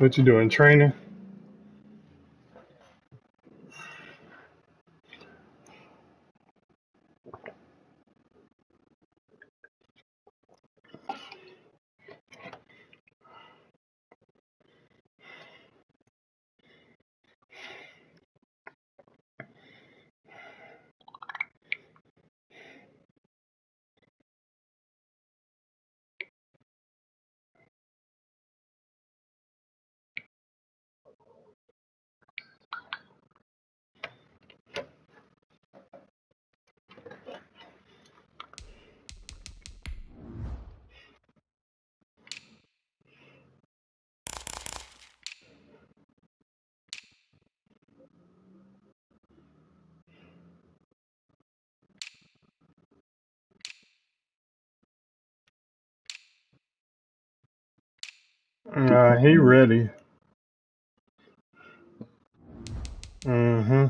What you doing? Training? He ready. Mm-hmm.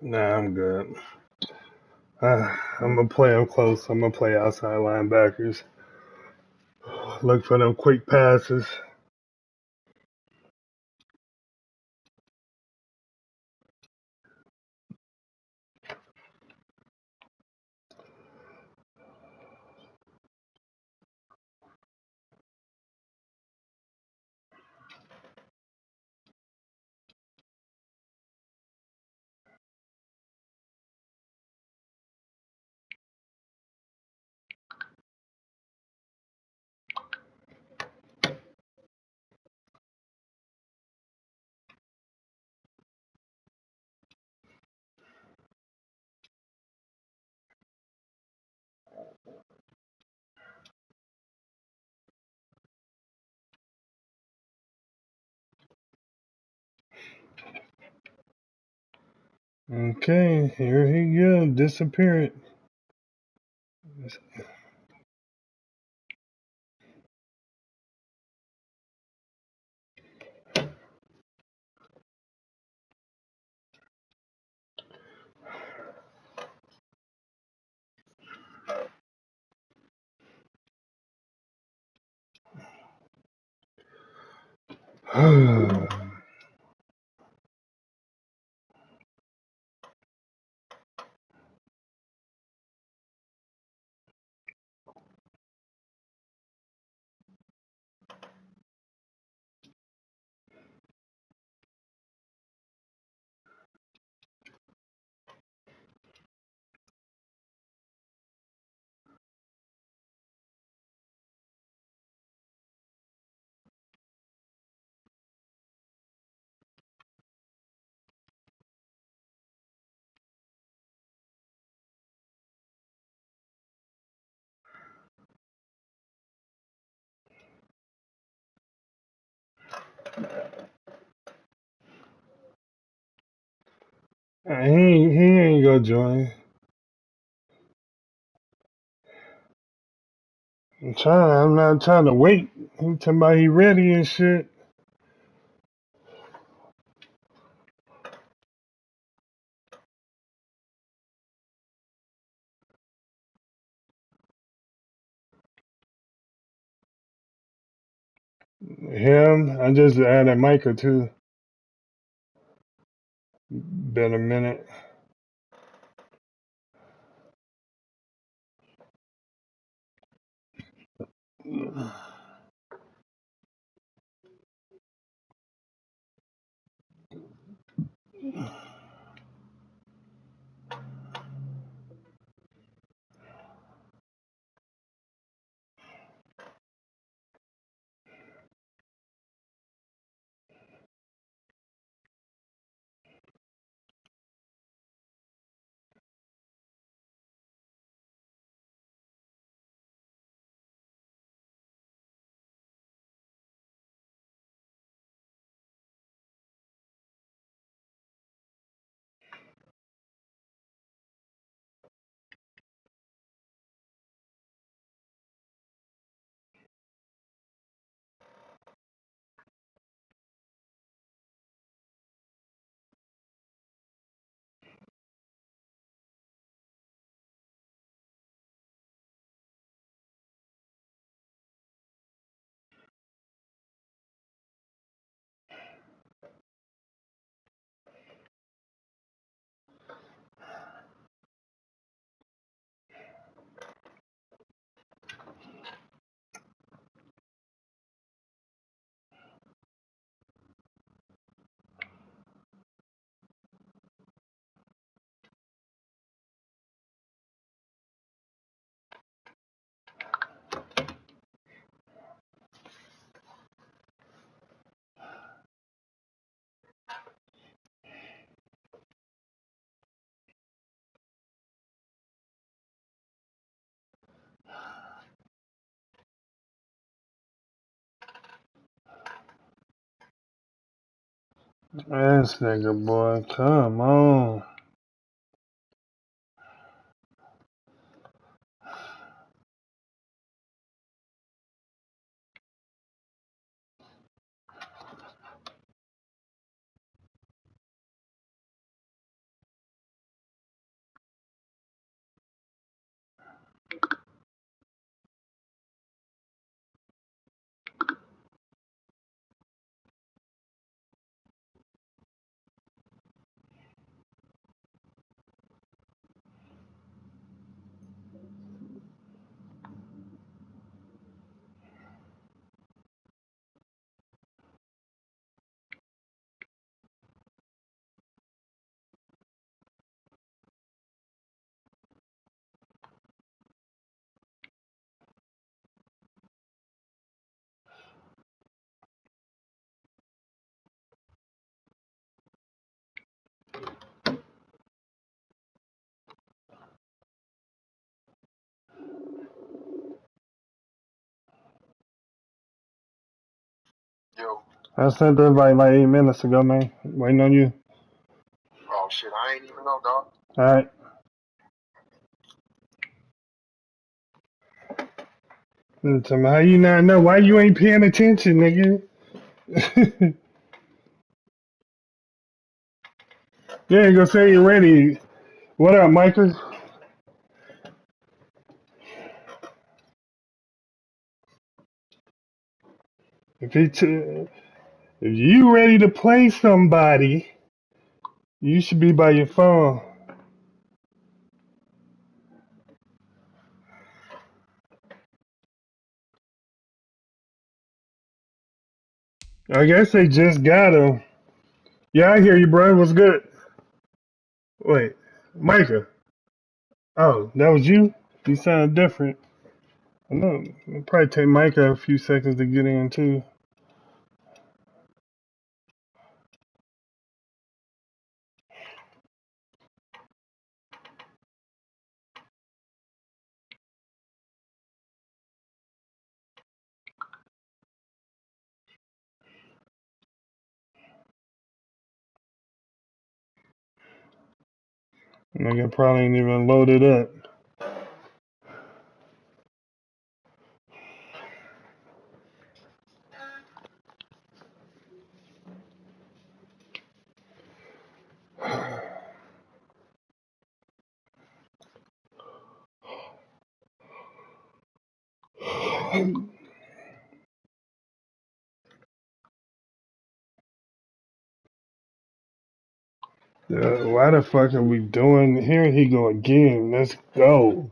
Nah, I'm good. I'm gonna play him close. I'm gonna play outside linebackers. Look for them quick passes. Okay, here he go. Disappeared. He ain't gonna join. I'm not trying to wait. He talking about he ready and shit. Him, I just added Micah too. Been a minute. This nigga, boy, come on. Yo. I sent the invite like 8 minutes ago, man. Waiting on you. Oh shit, I ain't even know, dog. All right. Tell me how you not know? Why you ain't paying attention, nigga? Yeah, go say you're ready. What up, Michael? If you ready to play somebody, you should be by your phone. I guess they just got him. Yeah, I hear you, bro. What's good? Wait, Micah. Oh, that was you? You sound different. I know. It'll probably take Micah a few seconds to get in, too. Nigga probably ain't even loaded up. Why the fuck are we doing? Here he go again. Let's go.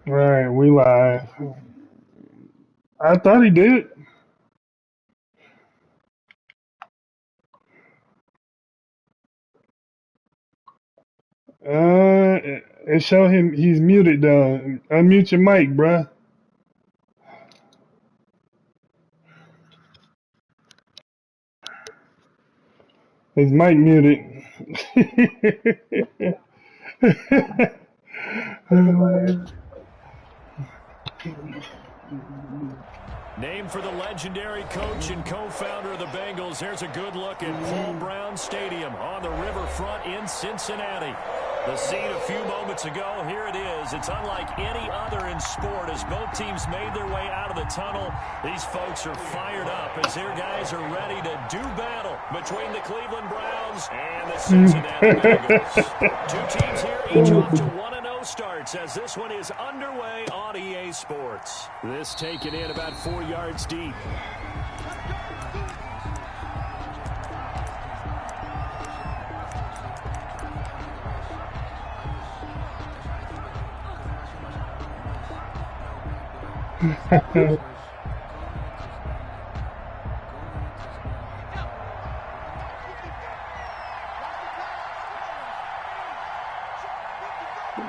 Right, we live. I thought he did. It showed him he's muted though. Unmute your mic, bruh. His mic muted. Named for the legendary coach and co-founder of the Bengals, here's a good look at Paul Brown Stadium on the riverfront in Cincinnati. The scene a few moments ago, here it is. It's unlike any other in sport as both teams made their way out of the tunnel. These folks are fired up as their guys are ready to do battle between the Cleveland Browns and the Cincinnati Bengals. Two teams here, each off to 1-0 starts as this one is underway on EA Sports. This taken in about 4 yards deep.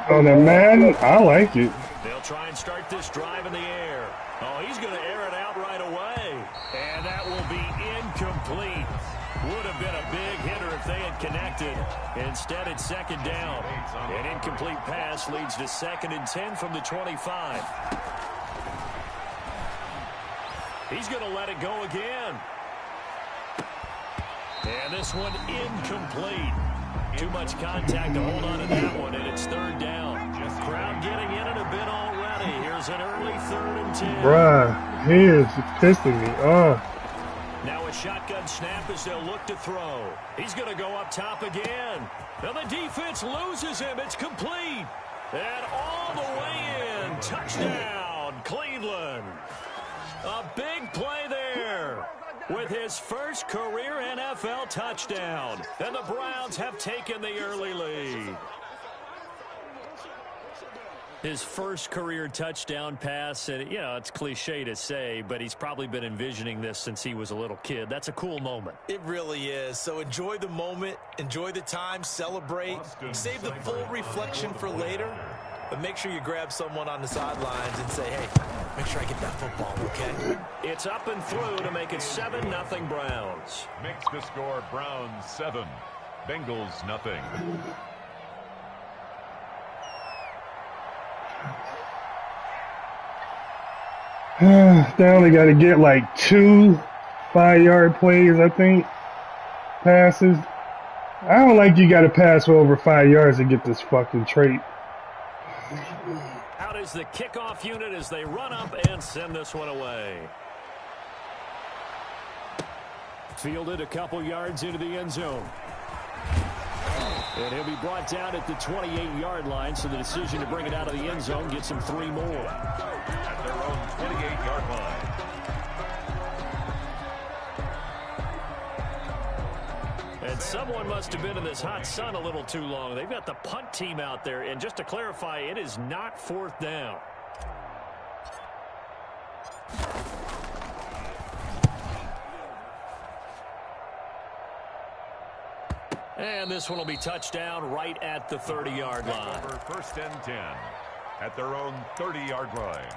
On the Madden, I like it. They'll try and start this drive in the air. Oh, he's going to air it out right away. And that will be incomplete. Would have been a big hitter if they had connected. Instead, it's second down. An incomplete pass leads to 2nd and 10 from the 25. He's going to let it go again. And this one incomplete. Too much contact to hold on to that one, and it's 3rd down. Crowd getting in it a bit already. Here's an early 3rd and 10. Bruh, he is pissing me off. Now a shotgun snap as they'll look to throw. He's going to go up top again. Now the defense loses him. It's complete. And all the way in. Touchdown, Cleveland. A big play there with his first career NFL touchdown. And the Browns have taken the early lead. His first career touchdown pass, and you know, it's cliche to say, but he's probably been envisioning this since he was a little kid. That's a cool moment. It really is. So enjoy the moment, enjoy the time, celebrate, save the full reflection for later, but make sure you grab someone on the sidelines and say, hey, make sure I get that football, okay? It's up and through to make it 7-0 Browns. Makes the score Browns 7, Bengals nothing. They only got to get like 2 5-yard plays, I think, passes. I don't like you got to pass for over 5 yards to get this fucking trait. Out is the kickoff unit as they run up and send this one away. Fielded a couple yards into the end zone. And he'll be brought down at the 28-yard line, so the decision to bring it out of the end zone gets him 3 more. At their own 28-yard line. And someone must have been in this hot sun a little too long. They've got the punt team out there, and just to clarify, it is not 4th down. And this one will be touchdown right at the 30-yard line. Over 1st and 10 at their own 30-yard line.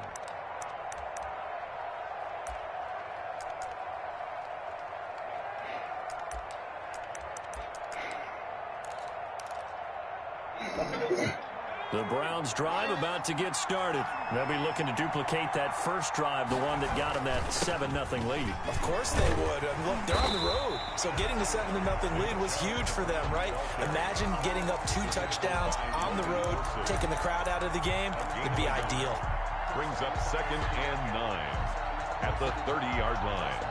The Browns drive about to get started. They'll be looking to duplicate that first drive, the one that got them that 7-0 lead. Of course they would. And look, they're on the road. So getting the 7-0 lead was huge for them, right? Imagine getting up 2 touchdowns on the road, taking the crowd out of the game. It'd be ideal. Brings up 2nd and 9 at the 30-yard line.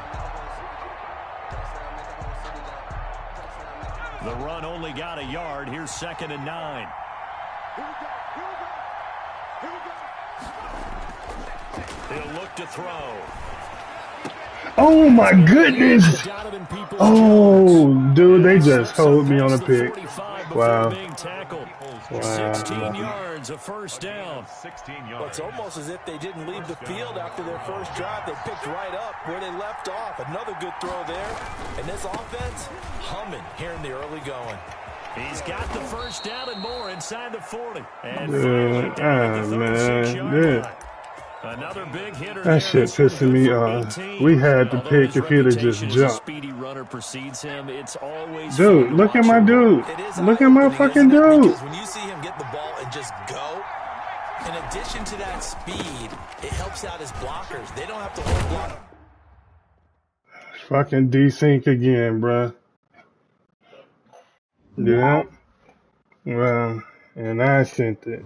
The run only got a yard. Here's 2nd and 9. He'll look to throw. Oh my goodness! Oh, dude, they just hold me on a pick. Wow. 16 yards, a first down. 16 yards. Well, it's almost as if they didn't leave the field after their first drive. They picked right up where they left off. Another good throw there. And this offense, humming here in the early going. He's got the first down and more inside the 40. And man. Another big hitter. That shit pissing me off. We had to pick if he'd have just jumped. Speedy runner precedes him. It's always dude, look at my dude. Look at my fucking dude. Because when you see him get the ball and just go, in addition to that speed, it helps out his blockers. They don't have to hold block. Fucking desync again, bruh. Yeah. Well, And I sent it.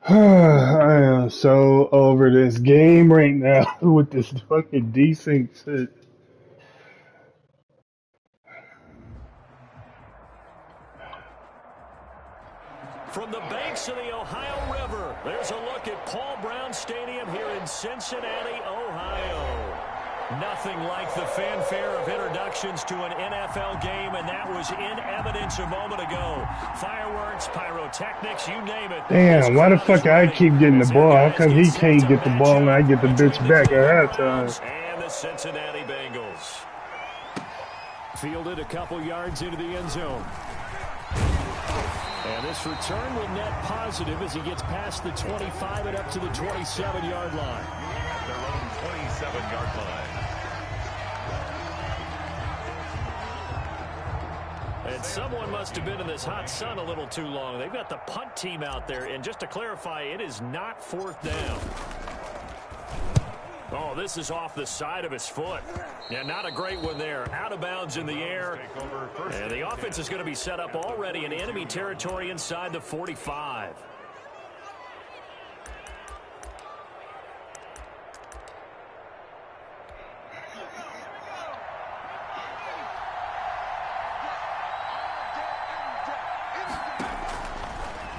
I am so over this game right now with this fucking decent shit. From the banks of the Ohio River, there's a look at Paul Brown Stadium here in Cincinnati, Ohio. Nothing like the fanfare of introductions to an NFL game, and that was in evidence a moment ago. Fireworks, pyrotechnics, you name it. Damn, why the fuck I keep getting the ball? How come he can't get the ball and I get the bitch back at halftime? And the Cincinnati Bengals. Fielded a couple yards into the end zone. And this return will net positive as he gets past the 25 and up to the 27-yard line. At their own 27-yard line. And someone must have been in this hot sun a little too long. They've got the punt team out there. And just to clarify, it is not 4th down. Oh, this is off the side of his foot. Yeah, not a great one there. Out of bounds in the air. And the offense is going to be set up already in enemy territory inside the 45.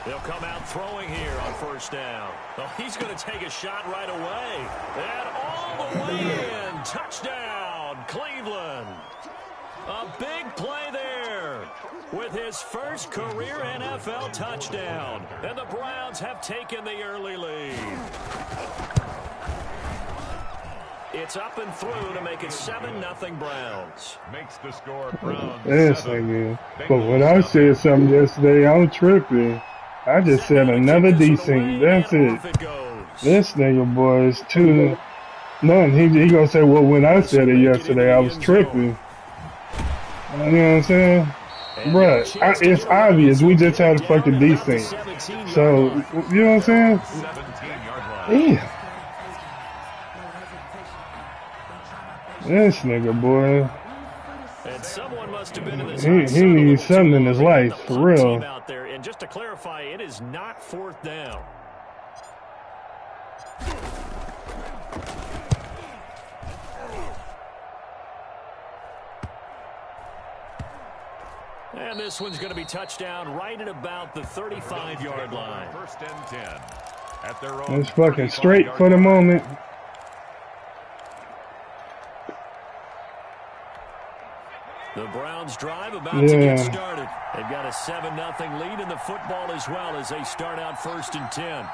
They'll come out throwing here on 1st down. Oh, he's going to take a shot right away. And all the way in. Touchdown, Cleveland. A big play there with his first career NFL touchdown. And the Browns have taken the early lead. It's up and through to make it 7-0 Browns. Makes the score Browns. Yes, nigga. But when I said something yesterday, I'm tripping. I just said another decent. That's it. This nigga boy is too. None. He gonna say, well, when I said it yesterday, I was tripping. You know what I'm saying? Bruh, it's obvious. We just had a fucking decent. So, you know what I'm saying? Yeah. This nigga boy. And someone must have been in this he needs something in his life, for real. Out there. And just to clarify, it is not 4th down. And this one's going to be touchdown right at about the 35-yard line. 1st and 10. At their own. It's fucking straight for the moment. The Browns drive about to get started. They've got a 7-0 lead in the football as well as they start out 1st and 10.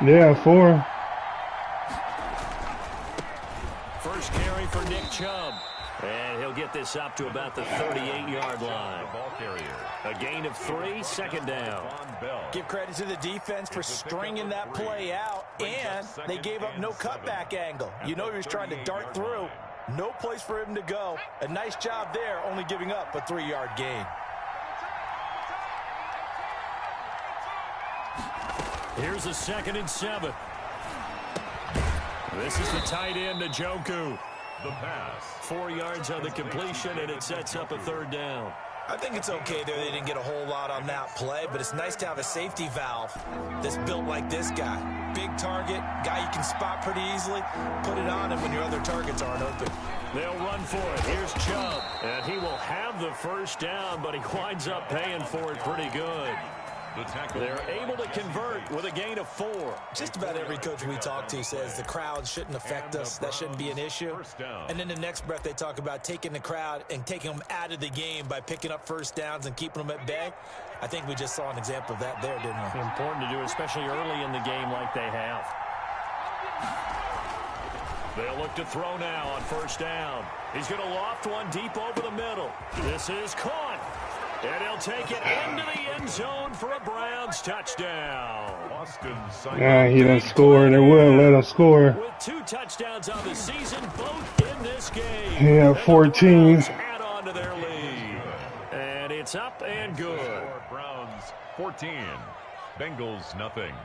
Yeah, 4. First carry for Nick Chubb. And he'll get this up to about the 38-yard line. A gain of 3, second down. Give credit to the defense for stringing that play out, and they gave up no cutback angle. You know he was trying to dart through. No place for him to go. A nice job there, only giving up a 3-yard gain. Here's a 2nd and 7. This is the tight end, Njoku. The pass. 4 yards on the completion, and it sets up a 3rd down. I think it's okay there. They didn't get a whole lot on that play, but it's nice to have a safety valve that's built like this guy. Big target, guy you can spot pretty easily. Put it on him when your other targets aren't open. They'll run for it. Here's Chubb, and he will have the 1st down, but he winds up paying for it pretty good. They're able to convert with a gain of 4. Just about every coach we talk to says the crowd shouldn't affect us. That shouldn't be an issue. And then the next breath they talk about taking the crowd and taking them out of the game by picking up 1st downs and keeping them at bay. I think we just saw an example of that there, didn't we? Important to do, especially early in the game like they have. They'll look to throw now on 1st down. He's going to loft one deep over the middle. This is caught. And he'll take it into the end zone for a Browns touchdown. Yeah, he done scored. They will let him score. With 2 touchdowns on the season, both in this game. He had 14. Add on to their lead. And it's up and good. Browns 14. Bengals nothing.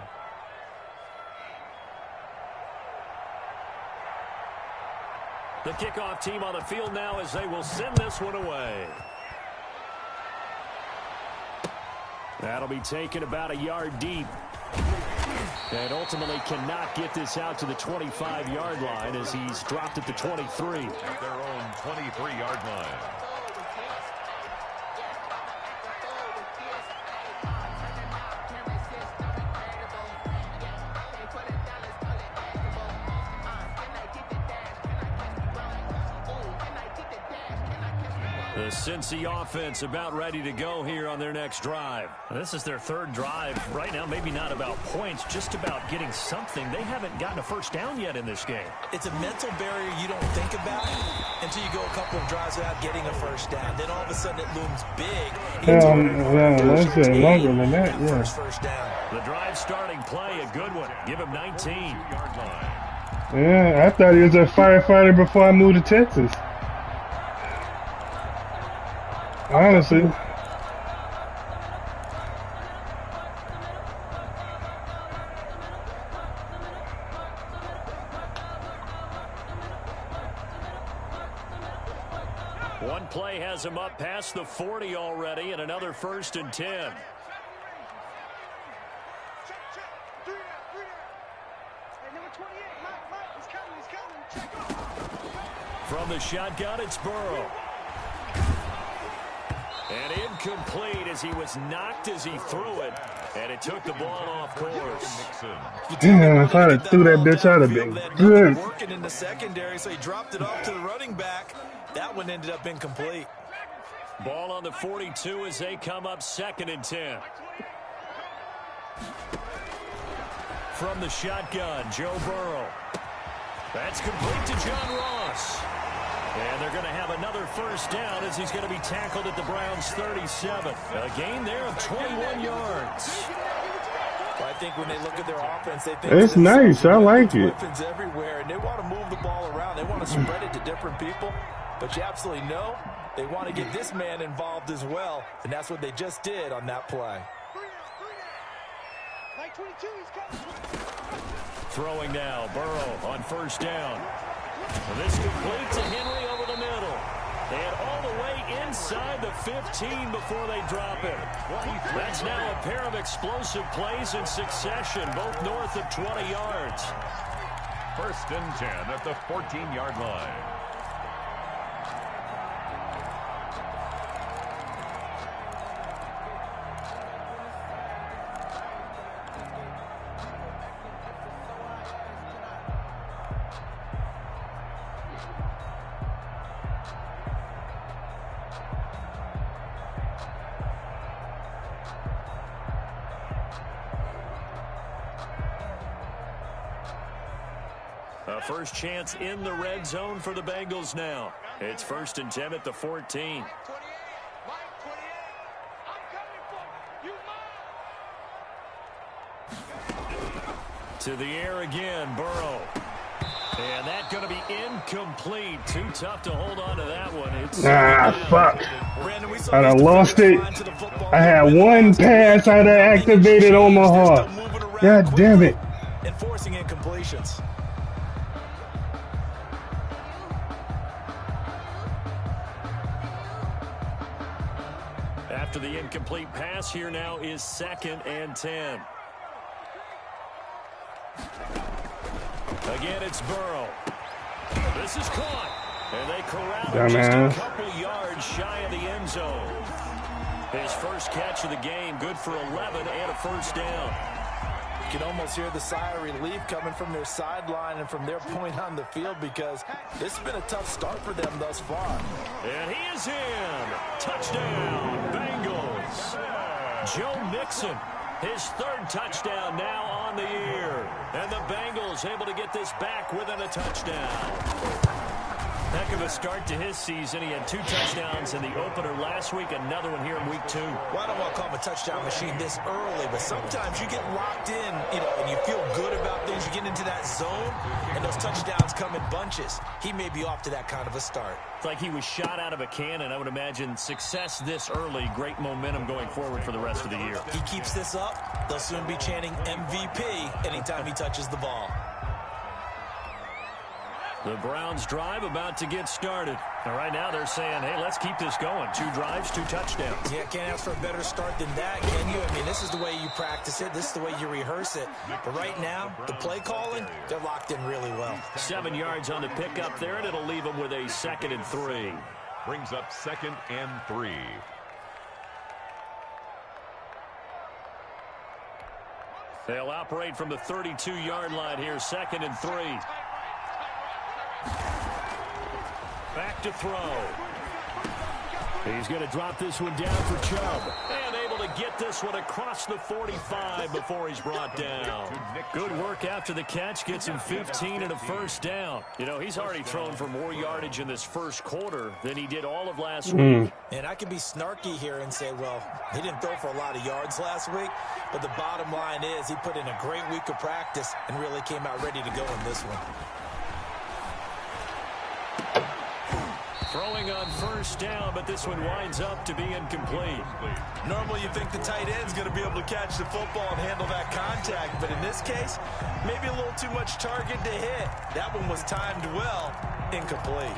The kickoff team on the field now as they will send this one away. That'll be taken about a yard deep. And ultimately cannot get this out to the 25-yard line as he's dropped at the 23. At their own 23-yard line. The Cincy offense about ready to go here on their next drive. This is their 3rd drive. Right now, maybe not about points, just about getting something. They haven't gotten a 1st down yet in this game. It's a mental barrier you don't think about until you go a couple of drives without getting a 1st down. Then all of a sudden it looms big. Let's say longer than that, yeah. First down. The drive starting play, a good one. Give him 19. Yeah, I thought he was a firefighter before I moved to Texas. Honestly. One play has him up past the 40 already, and another 1st and 10. From the shotgun, it's Burrow. And incomplete as he was knocked as he threw it. And it took the ball off course. Damn, if I'd have threw that bitch out of been good. Working in the secondary, so he dropped it off to the running back. That one ended up incomplete. Ball on the 42 as they come up 2nd and 10. From the shotgun, Joe Burrow. That's complete to John Ross. And they're going to have another 1st down as he's going to be tackled at the Browns' 37. A gain there of 21 yards. Well, I think when they look at their offense, they think it's nice. I like it. Weapons everywhere, and they want to move the ball around. They want to spread it to different people. But you absolutely know they want to get this man involved as well, and that's what they just did on that play. Throwing now, Burrow on 1st down. And this complete to Henry over the middle. And all the way inside the 15 before they drop it. That's now a pair of explosive plays in succession, both north of 20 yards. 1st and 10 at the 14-yard line. A 1st chance in the red zone for the Bengals now. It's 1st and 10 at the 14. To the air again, Burrow. And that's going to be incomplete. Too tough to hold on to that one. It's fuck. I'd have lost it. I had one pass I'd have activated Omaha. God damn it. Enforcing incompletions. After the incomplete pass, here now is 2nd and 10. Again, it's Burrow. This is caught. And they corral him just a couple yards shy of the end zone. His first catch of the game, good for 11 and a first down. You can almost hear the sigh of relief coming from their sideline and from their point on the field, because this has been a tough start for them thus far. And he is in. Touchdown, Bengals. Joe Mixon, his 3rd touchdown now on the year. And the Bengals able to get this back within a touchdown. Heck of a start to his season. He had 2 touchdowns in the opener last week, another one here in week 2. Well, I don't want to call him a touchdown machine this early, but sometimes you get locked in, and you feel good about things. You get into that zone, and those touchdowns come in bunches. He may be off to that kind of a start. It's like he was shot out of a cannon. I would imagine success this early, great momentum going forward for the rest of the year. He keeps this up, they'll soon be chanting MVP anytime he touches the ball. The Browns drive about to get started. And right now they're saying, hey, let's keep this going. 2 drives, 2 touchdowns. Yeah, can't ask for a better start than that, can you? I mean, this is the way you practice it. This is the way you rehearse it. But right now, the play calling, they're locked in really well. 7 yards on the pickup there, and it'll leave them with a 2nd and 3. Brings up 2nd and 3. They'll operate from the 32-yard line here, 2nd and 3. Back to throw. He's going to drop this one down for Chubb. And able to get this one across the 45 before he's brought down. Good work after the catch. Gets him 15 and a first down. You know, he's already thrown for more yardage in this first quarter than he did all of last week. And I can be snarky here and say, well, he didn't throw for a lot of yards last week. But the bottom line is he put in a great week of practice and really came out ready to go in this one. Throwing on first down, but this one winds up to be incomplete. Normally you think the tight end's going to be able to catch the football and handle that contact, but in this case, maybe a little too much target to hit. That one was timed well, incomplete.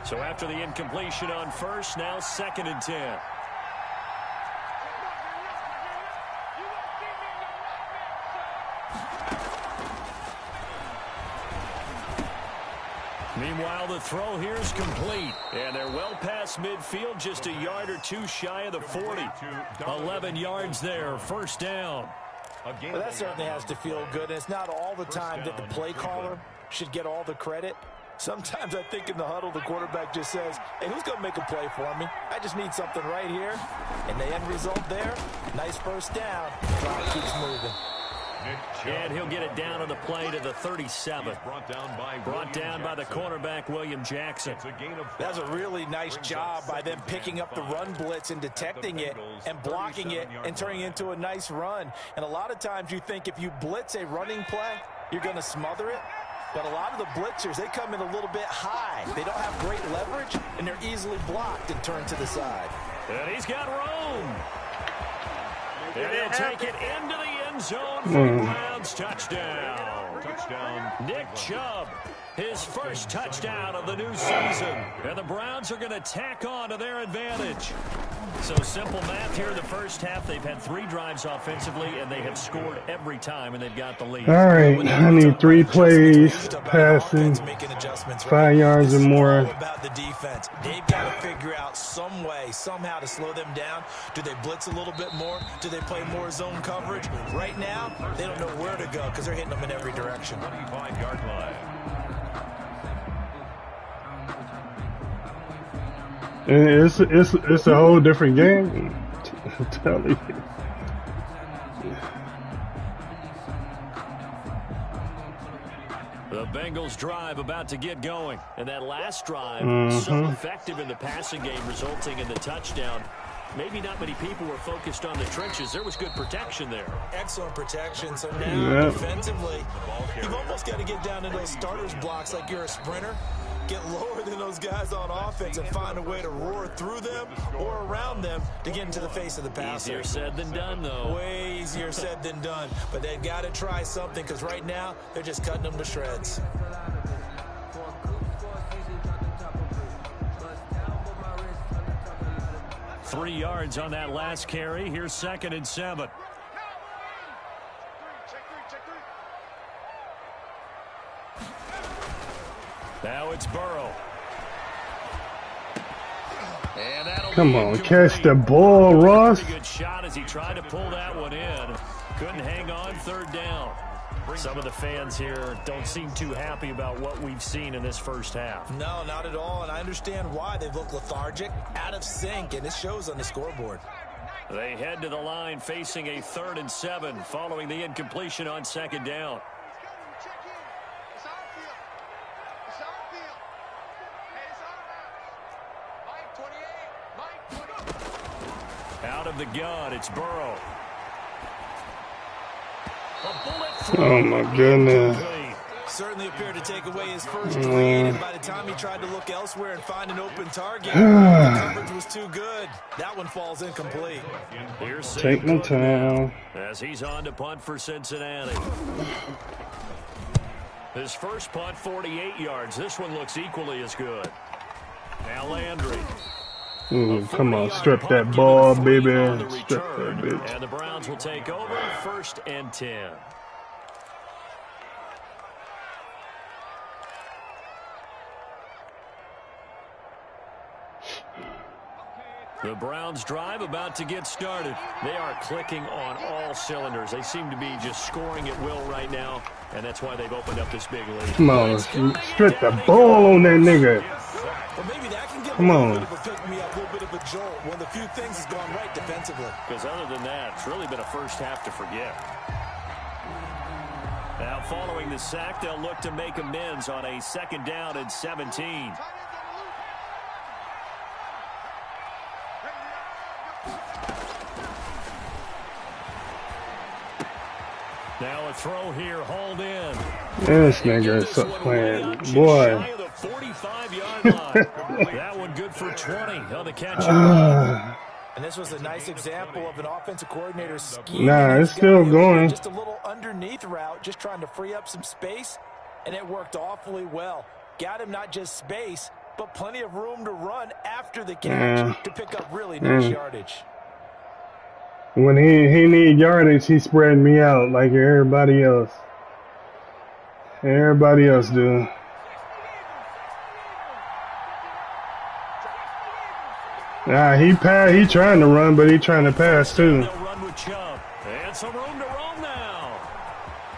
So after the incompletion on first, now 2nd and 10. Meanwhile, the throw here is complete. And they're well past midfield, just a yard or 2 shy of the 40. 11 yards there, first down. Well, that certainly has to feel good. And it's not all the time that the play caller should get all the credit. Sometimes I think in the huddle, the quarterback just says, hey, who's going to make a play for me? I just need something right here. And the end result there, nice first down. Clock keeps moving. And he'll get it down on the play to the 37. Brought down by the cornerback, William Jackson. That's a really nice job by them picking up the run blitz and detecting it and blocking it and turning it into a nice run. And a lot of times you think if you blitz a running play, you're going to smother it. But a lot of the blitzers, they come in a little bit high. They don't have great leverage, and they're easily blocked and turned to the side. And he's got room. And he'll take it into the end zone for the Browns. Touchdown. Nick Chubb, his first touchdown of the new season. And the Browns are going to tack on to their advantage. So simple math here in the first half. They've had 3 drives offensively, and they have scored every time, and they've got the lead. All right, I need 3 plays, passing, 5 yards or more. About the defense. They've got to figure out some way, somehow to slow them down. Do they blitz a little bit more? Do they play more zone coverage? Right now, they don't know where to go because they're hitting them in every direction. 25-yard line. And it's a whole different game. I'm telling you. The Bengals drive about to get going. And that last drive, so effective in the passing game, resulting in the touchdown. Maybe not many people were focused on the trenches. There was good protection there. Excellent protection. So now, defensively, you've almost got to get down to those starters blocks like you're a sprinter. Get lower than those guys on offense and find a way to roar through them or around them to get into the face of the passer. Easier said than done, though. Way easier said than done. But they've got to try something because right now they're just cutting them to shreds. Three yards on that last carry. Here's 2nd and 7. Now it's Burrow. And come on, catch the ball, Ross. Good shot as he tried to pull that one in. Couldn't hang on 3rd down. Some of the fans here don't seem too happy about what we've seen in this first half. No, not at all, and I understand why. They've looked lethargic, out of sync, and it shows on the scoreboard. They head to the line facing a 3rd and 7 following the incompletion on 2nd down. Out of the gun, it's Burrow. Oh my goodness. Certainly appeared to take away his first lead, and by the time he tried to look elsewhere and find an open target, the coverage was too good. That one falls incomplete. Here's take my time. As he's on to punt for Cincinnati. His first punt, 48 yards. This one looks equally as good. Now Landry. Ooh, come on, strip that ball, baby. Strip that bitch. And the Browns will take over 1st and 10. The Browns drive about to get started. They are clicking on all cylinders. They seem to be just scoring at will right now, and that's why they've opened up this big lead. Come on, strip the ball on that nigga. Well, maybe that can give come on. A little bit of a jolt when the few things has gone right defensively. Because other than that, it's really been a first half to forget. Now, following the sack, they'll look to make amends on a 2nd down and 17. Now a throw here, hauled in. This nigga is playing, boy. 45-yard line. That one good for 20 on the catch. And this was a nice example of an offensive coordinator scheme. Nah, it's still going. Just a little underneath route, just trying to free up some space, and it worked awfully well. Got him not just space, but plenty of room to run after the catch to pick up really nice yardage. When he need yardage, he spread me out like everybody else. Everybody else do. Nah, he trying to run, but he trying to pass too. They'll run with Chubb. And some room to roam now.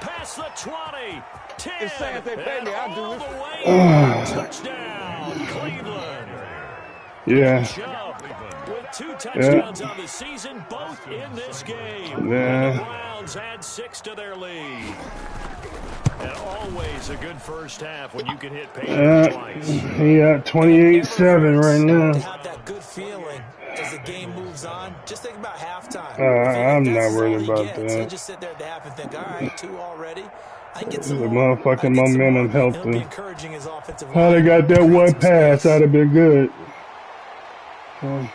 Past the 20. 10. It's saying they pay me, I'll do the it. way. Touchdown, Cleveland. Yeah. Chubb with 2 touchdowns on the season, both in this game. Yeah. And the Browns add 6 to their lead. And always a good first half when you can hit Payton twice. He got 28-7 right now. Have that good feeling as the game moves on. Just think about halftime. I'm not worried about that. You just sit there at the half and think, all right, 2 already. I can get some The more. motherfucking momentum helped It'll be him. encouraging his offensive line. How they got that one pass, that'd have been good. And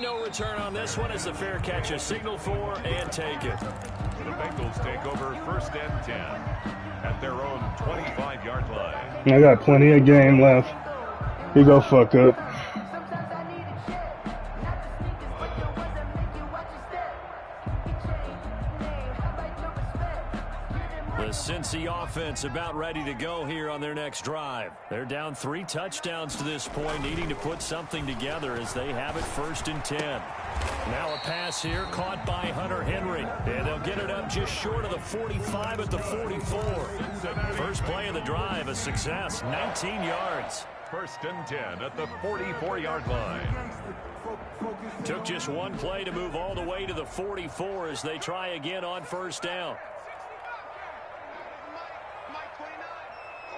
no return on this one as the fair catch is signaled for and taken. The Bengals take over 1st and 10 at their own 25-yard line. I got plenty of game left. He go fuck up. The Cincy offense about ready to go here on their next drive. They're down 3 touchdowns to this point, needing to put something together as they have it 1st and 10. Now a pass here caught by Hunter Henry. And they'll get it up just short of the 45 at the 44. First play of the drive, a success, 19 yards. first and 10 at the 44-yard line. Took just one play to move all the way to the 44 as they try again on first down.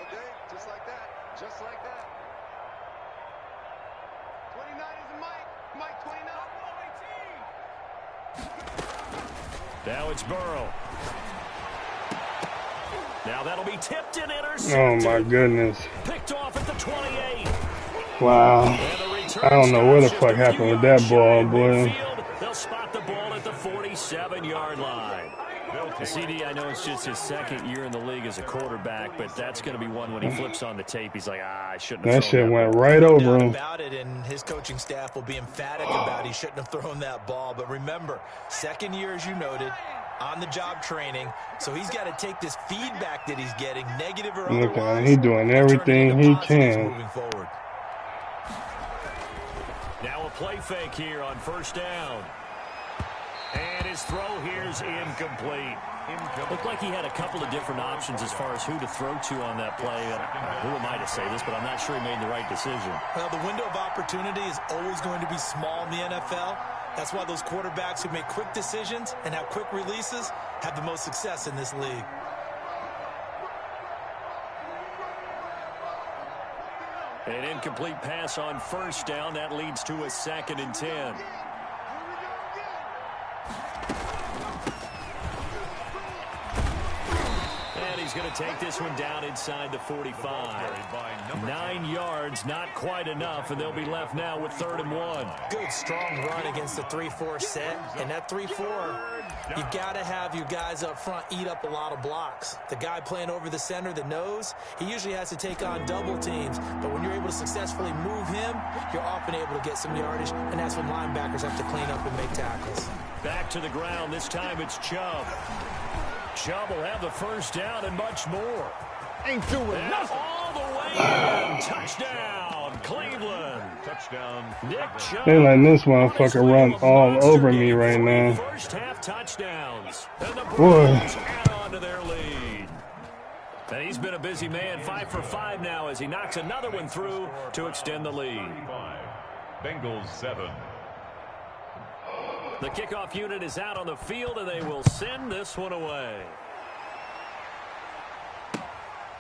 Okay, just like that. Just like that. 29 is Mike. Mike 29. Now it's Burrow. Now that'll be tipped and intercepted. Oh my goodness. Picked off at the 28. Wow. I don't know what the fuck happened with that ball, boy. They'll spot the ball at the 47-yard line. The CD, I know it's just his second year in the league as a quarterback, but that's going to be one when he flips on the tape. He's like, I shouldn't have That thrown shit that went ball. right over him. About it, and his coaching staff will be emphatic about he shouldn't have thrown that ball. But remember, second year, as you noted, on-the-job training, so he's got to take this feedback that he's getting, negative or otherwise. Look at him. He's doing everything he can. Moving forward. Now a play fake here on first down. And his throw here is incomplete. Looked like he had a couple of different options as far as who to throw to on that play. Who am I to say this, but I'm not sure he made the right decision. Well, the window of opportunity is always going to be small in the NFL. That's why those quarterbacks who make quick decisions and have quick releases have the most success in this league. An incomplete pass on first down. That leads to a 2nd and 10. And he's going to take this one down inside the 45. 9 yards, not quite enough, and they'll be left now with 3rd and 1. Good, strong run against the 3-4 set. And that 3-4, you've got to have your guys up front eat up a lot of blocks. The guy playing over the center, the nose, he usually has to take on double teams. But when you're able to successfully move him, you're often able to get some yardage, and that's when linebackers have to clean up and make tackles. Back to the ground. This time it's Chubb. Chubb will have the first down and much more. Ain't doing nothing. All the way in. Touchdown, Cleveland. Touchdown. Nick Chubb. They letting this motherfucker run all over me right now. First half touchdowns. And the Boy. Browns add on to their lead. And he's been a busy man, 5 for 5 now as he knocks another one through to extend the lead. Bengals 7. The kickoff unit is out on the field, and they will send this one away.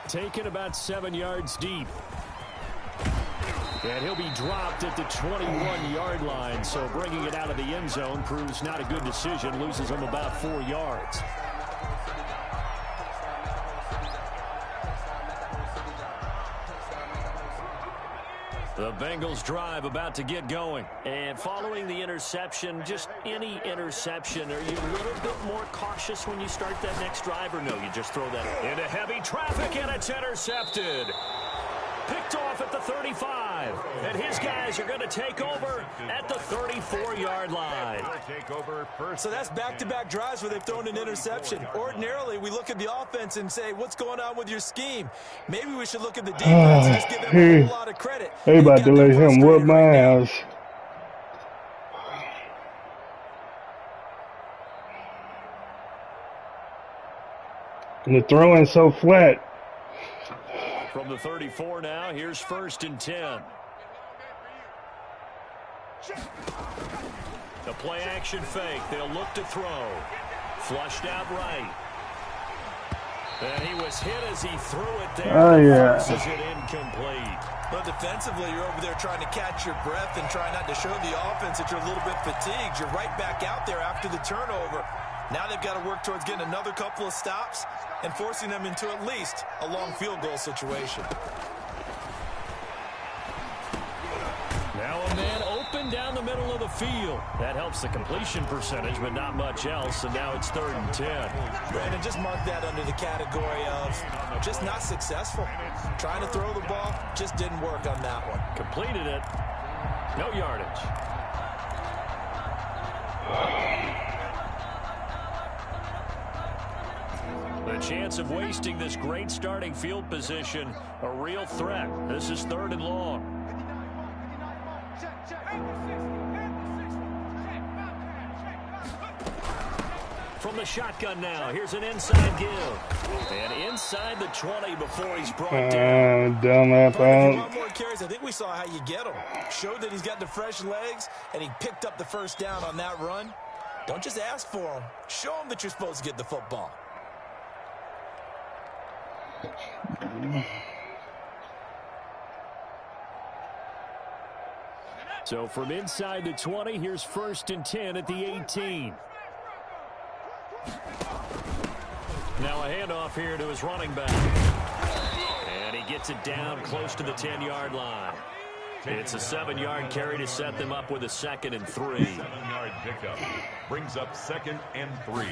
Taken about 7 yards deep. And he'll be dropped at the 21-yard line, so bringing it out of the end zone proves not a good decision, loses him about 4 yards. The Bengals drive about to get going. And following the interception, just any interception, are you a little bit more cautious when you start that next drive, or no, you just throw that into heavy traffic and it's intercepted? Picked off at the 35. And his guys are going to take over at the 34-yard line. So that's back-to-back drives where they've thrown an interception. Ordinarily, we look at the offense and say, what's going on with your scheme? Maybe we should look at the defense and just give them a whole lot of credit. They about to let him whoop my ass. And the throwing so flat. From the 34 now, here's 1st and 10. The play action fake. They'll look to throw. Flushed out right. And he was hit as he threw it there. Oh, yeah. Forces it incomplete. But defensively, you're over there trying to catch your breath and try not to show the offense that you're a little bit fatigued. You're right back out there after the turnover. Now they've got to work towards getting another couple of stops and forcing them into at least a long field goal situation. Now a man open down the middle of the field. That helps the completion percentage, but not much else. And now it's 3rd and 10. Brandon, just mark that under the category of just not successful. Trying to throw the ball just didn't work on that one. Completed it. No yardage. The chance of wasting this great starting field position, a real threat. This is 3rd and long. from the shotgun now. Here's an inside give. And inside the 20 before he's brought down. Down that If you out. want more carries, I think we saw how you get him. Showed that he's got the fresh legs, and he picked up the first down on that run. Don't just ask for him. Show him that you're supposed to get the football. So from inside the 20, here's 1st and 10 at the 18. Now a handoff here to his running back. And he gets it down close to the 10-yard line. It's a 7-yard carry to set them up with a 2nd and 3. 7-yard pickup brings up 2nd and 3.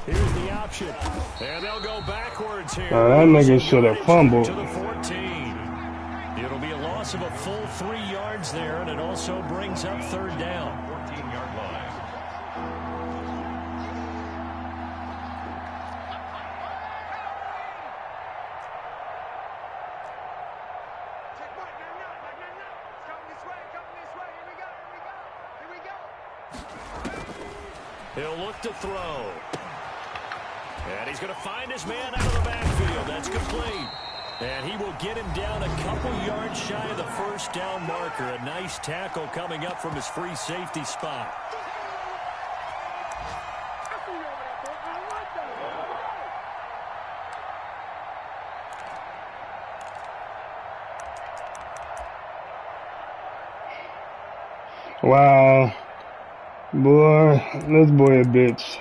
Here's the option. And they'll go backwards here. That nigga should have fumbled. To the 14. It'll be a loss of a full 3 yards there, and it also brings up 3rd down. 14-yard line. He'll look to throw. And he's going to find his man out of the backfield. That's complete. And he will get him down a couple yards shy of the 1st down marker. A nice tackle coming up from his free safety spot. Wow. Boy, this boy a bitch.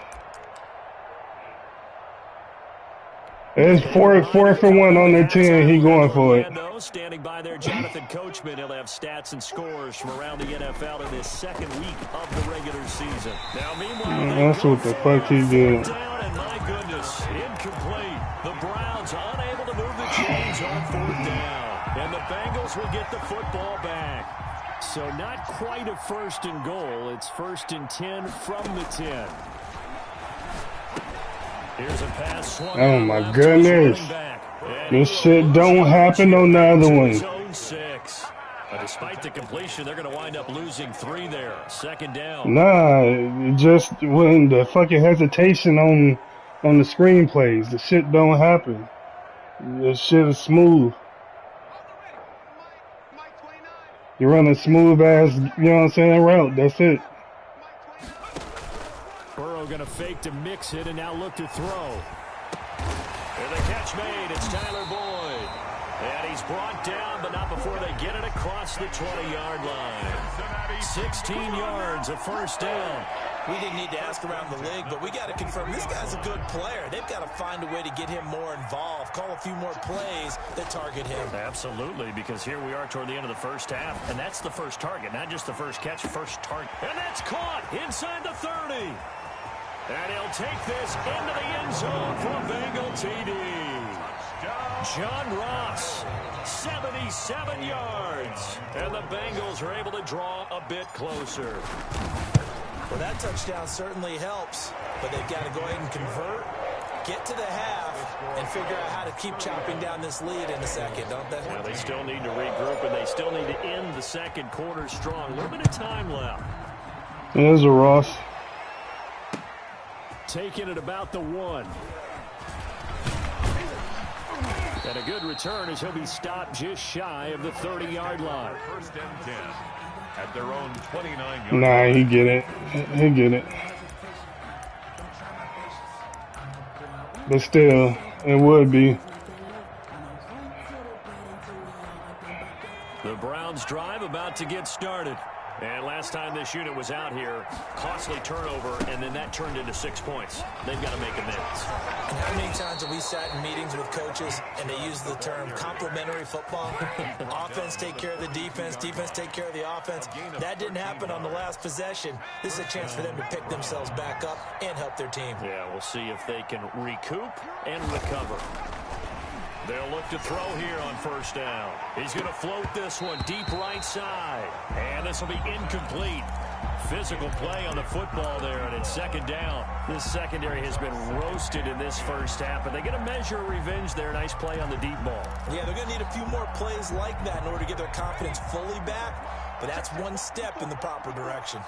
It's fourth and 1 on the 10. He going for it. Standing by there, Jonathan Coachman. He'll have stats and scores from around the NFL in this 2nd week of the regular season. Now, meanwhile, that's what the fuck he did. Down, and my goodness, incomplete. The Browns unable to move the chains on 4th down. And the Bengals will get the football back. So not quite a 1st and goal. It's 1st and 10 from the 10. Here's a pass. Oh my goodness. This shit don't happen on the other one. Despite the completion, they're going to wind up losing 3 there. 2nd down. Nah, just when the fucking hesitation on the screenplays, the shit don't happen. The shit is smooth. You run a smooth ass, you know what I'm saying, route. That's it. Burrow going to fake to mix it and now look to throw. And the catch made. It's Tyler Boyd. And he's brought down, but not before they get it across the 20-yard line. 16 yards, a 1st down. We didn't need to ask around the league, but we got to confirm this guy's a good player. They've got to find a way to get him more involved, call a few more plays that target him. Absolutely, because here we are toward the end of the 1st half, and that's the first target, not just the first catch, first target. And that's caught inside the 30. And he'll take this into the end zone for a Bengal TD. John Ross, 77 yards. And the Bengals are able to draw a bit closer. Well, that touchdown certainly helps, but they've got to go ahead and convert, get to the half, and figure out how to keep chopping down this lead in the 2nd, don't they? Now they still need to regroup, and they still need to end the 2nd quarter strong. A little bit of time left. There's a Ross. Taking it about the 1. And a good return as he'll be stopped just shy of the 30-yard line. 1st and 10 at their own 29-yard line. Nah, he get it. He get it. But still, it would be. The Browns drive about to get started. And last time this unit was out here, costly turnover, and then that turned into 6 points. They've got to make amends. And how many times have we sat in meetings with coaches and they use the term complementary football? Offense take care of the defense, defense take care of the offense. That didn't happen on the last possession. This is a chance for them to pick themselves back up and help their team. Yeah, we'll see if they can recoup and recover. They'll look to throw here on 1st down. He's going to float this one deep right side. And this will be incomplete. Physical play on the football there, and it's 2nd down. This secondary has been roasted in this 1st half, but they get a measure of revenge there. Nice play on the deep ball. Yeah, they're going to need a few more plays like that in order to get their confidence fully back, but that's one step in the proper direction.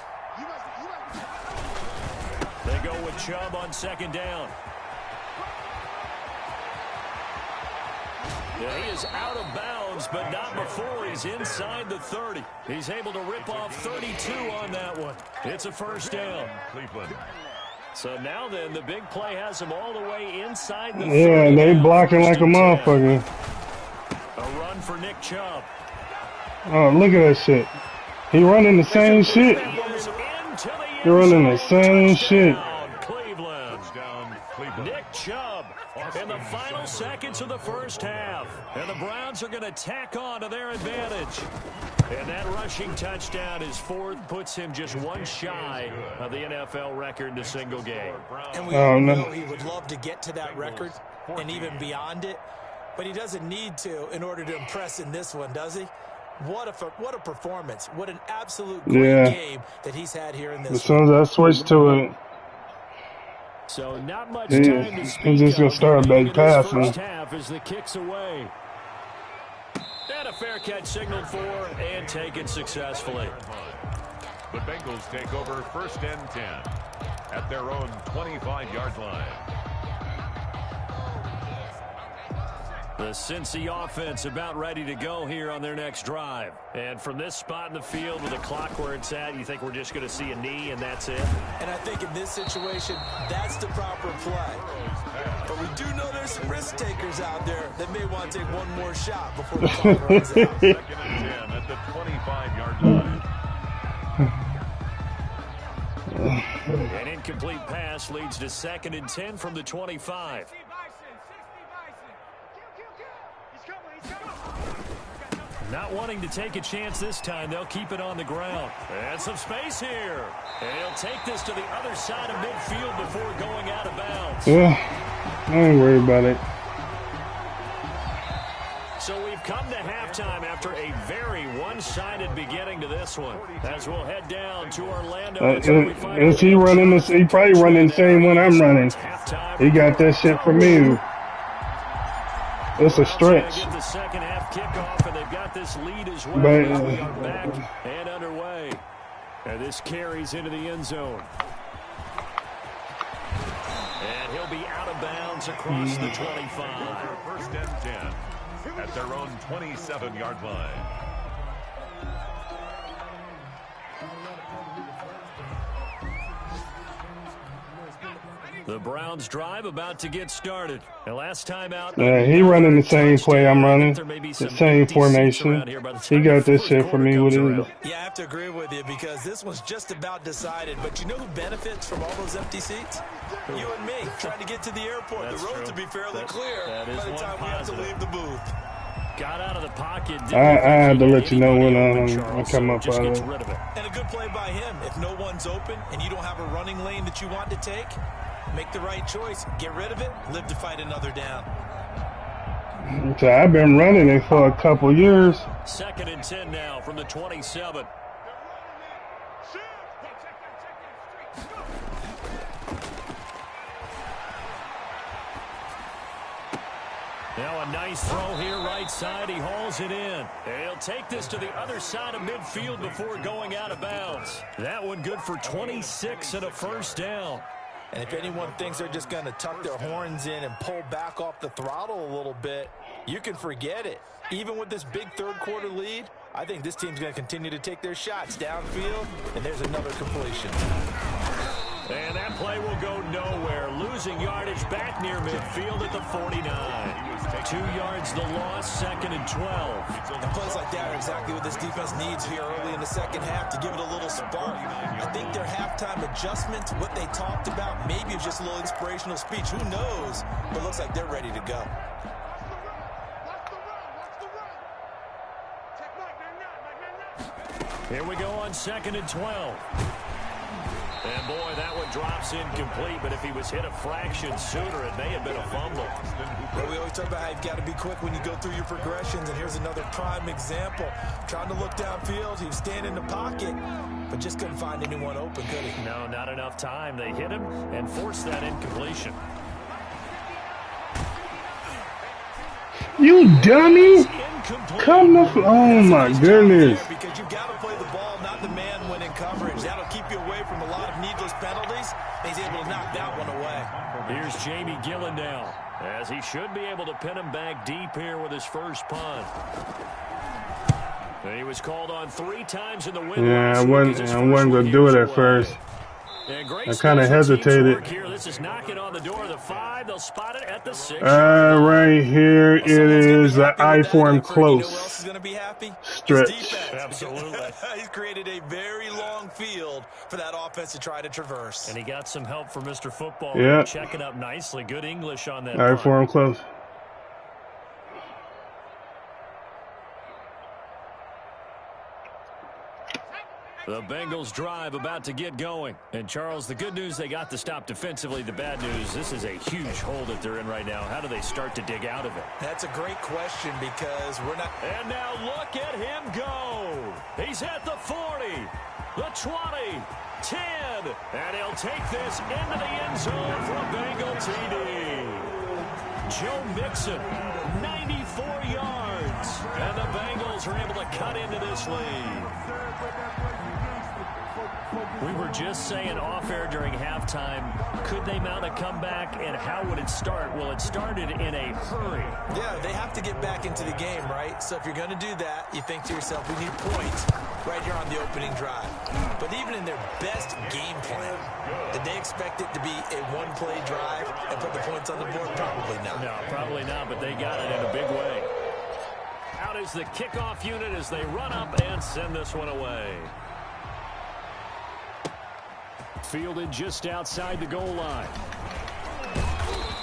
They They go with Chubb on second down. Yeah, he is out of bounds, but not before he's inside the 30. He's able to rip off 32 on that one. It's a first down. Cleveland. So now then, the big play has him all the way inside the 30. Yeah, they now, blocking first like a and 10. motherfucker. A run for Nick Chubb. Oh, look at that shit. He running the same shit. He is into the end He running the zone. same shit. Touchdown, Cleveland. Touchdown, Cleveland. Nick Chubb in the final seconds of the first half. And the Browns are going to tack on to their advantage. And that rushing touchdown is fourth, puts him just one shy of the NFL record in a single game. And we Oh, all no. know he would love to get to that record and even beyond it, but he doesn't need to in order to impress in this one, does he? What a performance. What an absolute great game that he's had here in As this soon as I switch to it, So not much He- time to he's speak just gonna of start remaining back in this passing. first half as the kick's away. And a fair catch signaled for and taken successfully. The Bengals take over first and 10 at their own 25-yard line. The Cincy offense about ready to go here on their next drive. And from this spot in the field with the clock where it's at, you think we're just going to see a knee and that's it? And I think in this situation, that's the proper play. But we do know there's some risk takers out there that may want to take one more shot before the clock runs out. Second and 10 at the 25-yard line. An incomplete pass leads to second and 10 from the 25. Not wanting to take a chance this time, they'll keep it on the ground. And some space here. And he'll take this to the other side of midfield before going out of bounds. yeah, I ain't worried about it. So we've come to halftime after a very one-sided beginning to this one. As we'll head down to Orlando. Is he running this? He probably running the same one I'm running. He got that shit from me. It's a stretch. Get the second half kickoff, and they've got this lead as well. But- Now we are back and underway. And this carries into the end zone. And he'll be out of bounds across the 25. First and 10 at their own 27-yard line. The Browns drive about to get started. And last time out, He running the same play I'm running, the same formation. He got this shit from me with his. Yeah, I have to agree with you because this one's just about decided. But you know who benefits from all those empty seats? You and me, trying to get to the airport. That's the roads true. will be fairly That- clear that is by the one time we have to positive. leave the booth. got out of the pocket. I had to let you know when I come up just out gets of it. rid of it. And a good play by him. If no one's open and you don't have a running lane that you want to take, make the right choice. Get rid of it. Live to fight another down. So I've been running it for a couple years. 2nd and 10 now from the 27. Now a nice throw here right side. He hauls it in. And he'll take this to the other side of midfield before going out of bounds. That one good for 26 and a first down. And if anyone thinks they're just going to tuck their horns in and pull back off the throttle a little bit, you can forget it. Even with this big third-quarter lead, I think this team's going to continue to take their shots downfield, and there's another completion. And that play will go nowhere. Losing yardage back near midfield at the 49. 2 yards the loss, 2nd and 12. And plays like that are exactly what this defense needs here early in the second half to give it a little spark. I think their halftime adjustments, what they talked about, maybe it's just a little inspirational speech. Who knows? But it looks like they're ready to go. Here we go on 2nd and 12. And boy, that one drops incomplete, but if he was hit a fraction sooner, it may have been a fumble. Well, we always talk about how you've got to be quick when you go through your progressions, and here's another prime example. Trying to look downfield, he was standing in the pocket, but just couldn't find anyone open, could he? No, not enough time. They hit him and forced that incompletion. You dummy! Come the oh my goodness! Because you've got to play the ball, not the man when in coverage. That'll keep you away from a lot of needless penalties. He's able to knock that one away. Here's Jamie Gillen now, as he should be able to pin him back deep here with his first punt. And he was called on 3 times in the win. Yeah, I wasn't going to do it at first. I kind of hesitated. This is knocking on the door of the 5. They'll spot it at the 6. Right here it is an I form close. Stretch. Absolutely. He's created a very long field for that offense to try to traverse. And he got some help from Mr. Football. Yeah. Checking up nicely. Good English on that. I form close. The Bengals drive about to get going. And, Charles, the good news, they got the stop defensively. The bad news, this is a huge hole that they're in right now. How do they start to dig out of it? That's a great question because we're not... And now look at him go. He's at the 40, the 20, 10. And he'll take this into the end zone for a Bengal TD. Joe Mixon, 94 yards. And the Bengals are able to cut into this lead. We were just saying off-air during halftime, could they mount a comeback, and how would it start? Well, it started in a hurry. Yeah, they have to get back into the game, right? So if you're going to do that, you think to yourself, we need points right here on the opening drive. But even in their best game plan, did they expect it to be a one-play drive and put the points on the board? Probably not. No, probably not, but they got it in a big way. Out is the kickoff unit as they run up and send this one away. Fielded just outside the goal line.